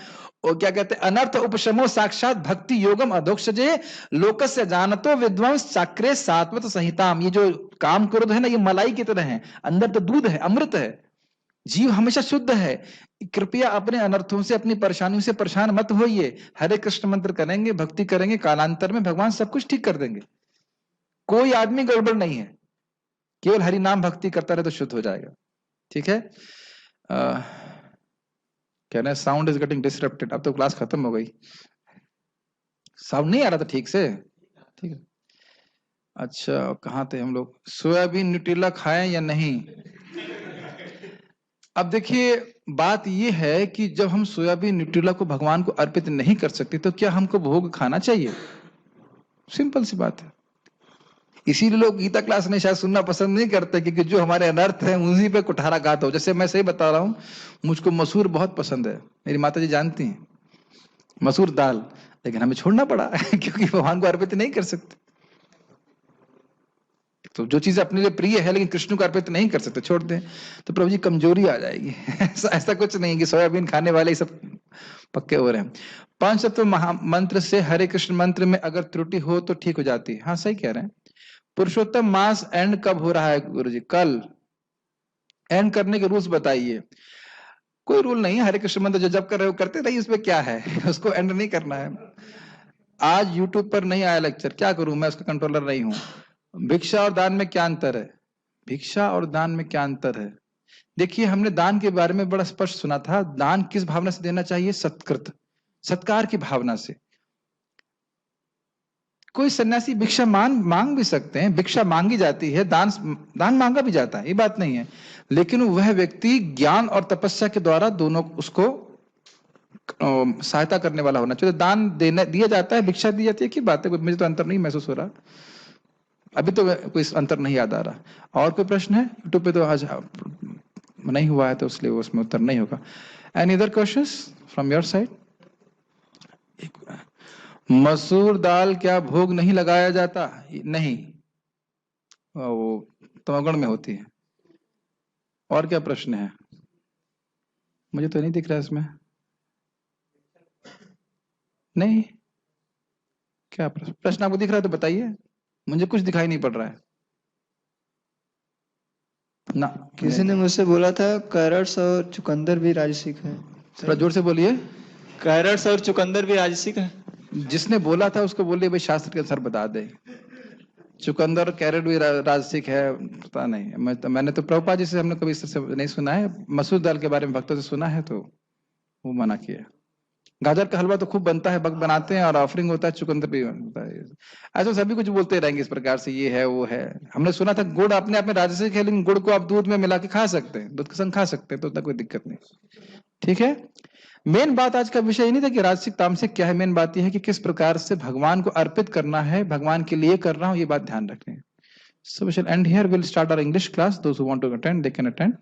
और क्या कहते हैं, अनर्थ उपशमो साक्षात भक्ति योगम अधोक्षजे लोकस्य जानतो विद्वांस चाक्रे सात्वत संहिताम। ये जो काम क्रोध है ना, ये मलाई की तरह है, अंदर तो दूध है, अमृत है। जीव हमेशा शुद्ध है। कृपया अपने अनर्थों से, अपनी परेशानियों से परेशान मत होइए। हरे कृष्ण मंत्र करेंगे, भक्ति करेंगे, कालांतर में भगवान सब कुछ ठीक कर देंगे। कोई आदमी गड़बड़ नहीं है, केवल हरि नाम भक्ति करता रहे तो शुद्ध हो जाएगा। ठीक है, कहना है साउंड इज गेटिंग डिसरप्टेड। अब तो क्लास खत्म हो गई, साउंड नहीं आ रहा था ठीक से। ठीक है, अच्छा कहाँ थे हम लोग? सोयाबीन न्यूट्रिला खाएं या नहीं? अब देखिए, बात यह है कि जब हम सोयाबीन न्यूट्रिला को भगवान को अर्पित नहीं कर सकते तो क्या हमको भोग खाना चाहिए? सिंपल सी बात है। इसीलिए लोग गीता क्लास में शायद सुनना पसंद नहीं करते, क्योंकि जो हमारे अनर्थ है उन्हीं पे कुठाराघात हो। जैसे मैं सही बता रहा हूं, मुझको मसूर बहुत पसंद है, मेरी माता जी जानती हैं, मसूर दाल, लेकिन हमें छोड़ना पड़ा क्योंकि भगवान को अर्पित नहीं कर सकते। तो जो चीज अपने लिए प्रिय है लेकिन कृष्ण को अर्पित नहीं कर सकते, छोड़ दें तो प्रभु जी कमजोरी आ जाएगी। ऐसा कुछ नहीं कि सोयाबीन खाने वाले ही सब पक्के हो रहे हैं। पंचतत्व महामंत्र से हरे कृष्ण मंत्र में अगर त्रुटि हो तो ठीक हो जाती है। हाँ सही कह रहे हैं। पुरुषोत्तम मास एंड कब हो रहा है गुरु जी? कल। एंड करने के रूल्स बताइए। कोई रूल नहीं है, हरे कृष्ण मंत्र जो जब कर रहे हो करते रहिए, उसमें क्या है, उसको एंड नहीं करना है। आज यूट्यूब पर नहीं आया लेक्चर, क्या करूं, मैं उसका कंट्रोलर नहीं हूं। भिक्षा और दान में क्या अंतर है? भिक्षा और दान में क्या अंतर है? देखिए, हमने दान के बारे में बड़ा स्पष्ट सुना था। दान किस भावना से देना चाहिए? सत्कृत, सत्कार की भावना से। कोई सन्यासी भिक्षा मांग भी सकते हैं, भिक्षा मांगी जाती है, दान मांगा भी जाता है, ये बात नहीं है, लेकिन वह व्यक्ति ज्ञान और तपस्या के द्वारा दोनों उसको सहायता करने वाला होना चाहिए। दान दिया जाता है, भिक्षा दी जाती है, की बात है, मुझे तो अंतर नहीं महसूस हो रहा, अभी तो कोई अंतर नहीं याद आ रहा। और कोई प्रश्न है? यूट्यूब पे तो आज नहीं हुआ है तो इसलिए उसमें उत्तर नहीं होगा। Any other questions from your side? मसूर दाल क्या भोग नहीं लगाया जाता? नहीं, वो तमोगुण में होती है। और क्या प्रश्न है? मुझे तो नहीं दिख रहा इसमें। नहीं, क्या प्रश्न आपको दिख रहा है तो बताइए, मुझे कुछ दिखाई नहीं पड़ रहा है ना। किसी ने मुझसे बोला था कैरट्स और चुकंदर भी राजसिक है। थोड़ा जोर से बोलिए। कैरट्स और चुकंदर भी राजसिक है? जिसने बोला था उसको बोलिए भाई शास्त्र के अनुसार बता दे। चुकंदर कैरेट भी राजसिक है, पता नहीं। मैंने तो प्रभुपाद जी से हमने कभी इससे नहीं सुना है। मसूर दाल के बारे में भक्तों से सुना है तो वो मना किया। गाजर का हलवा तो खूब बनता है, भक्त बनाते हैं और ऑफरिंग होता है, चुकंदर भी बनता है। ऐसा सभी कुछ बोलते रहेंगे इस प्रकार से, ये है वो है। हमने सुना था गुड़ अपने आप में राजसिक है, लेकिन गुड़ को आप दूध में मिला के खा सकते हैं, दूध के संग खा सकते हैं, तो उतना कोई दिक्कत नहीं। ठीक है, मेन बात आज का विषय नहीं था कि राजसिक तामसिक क्या है, मेन बात यह है कि किस प्रकार से भगवान को अर्पित करना है, भगवान के लिए कर रहा हूं, ये बात ध्यान रखें। So we shall end here. We'll start our English class. Those who want to attend, they can attend.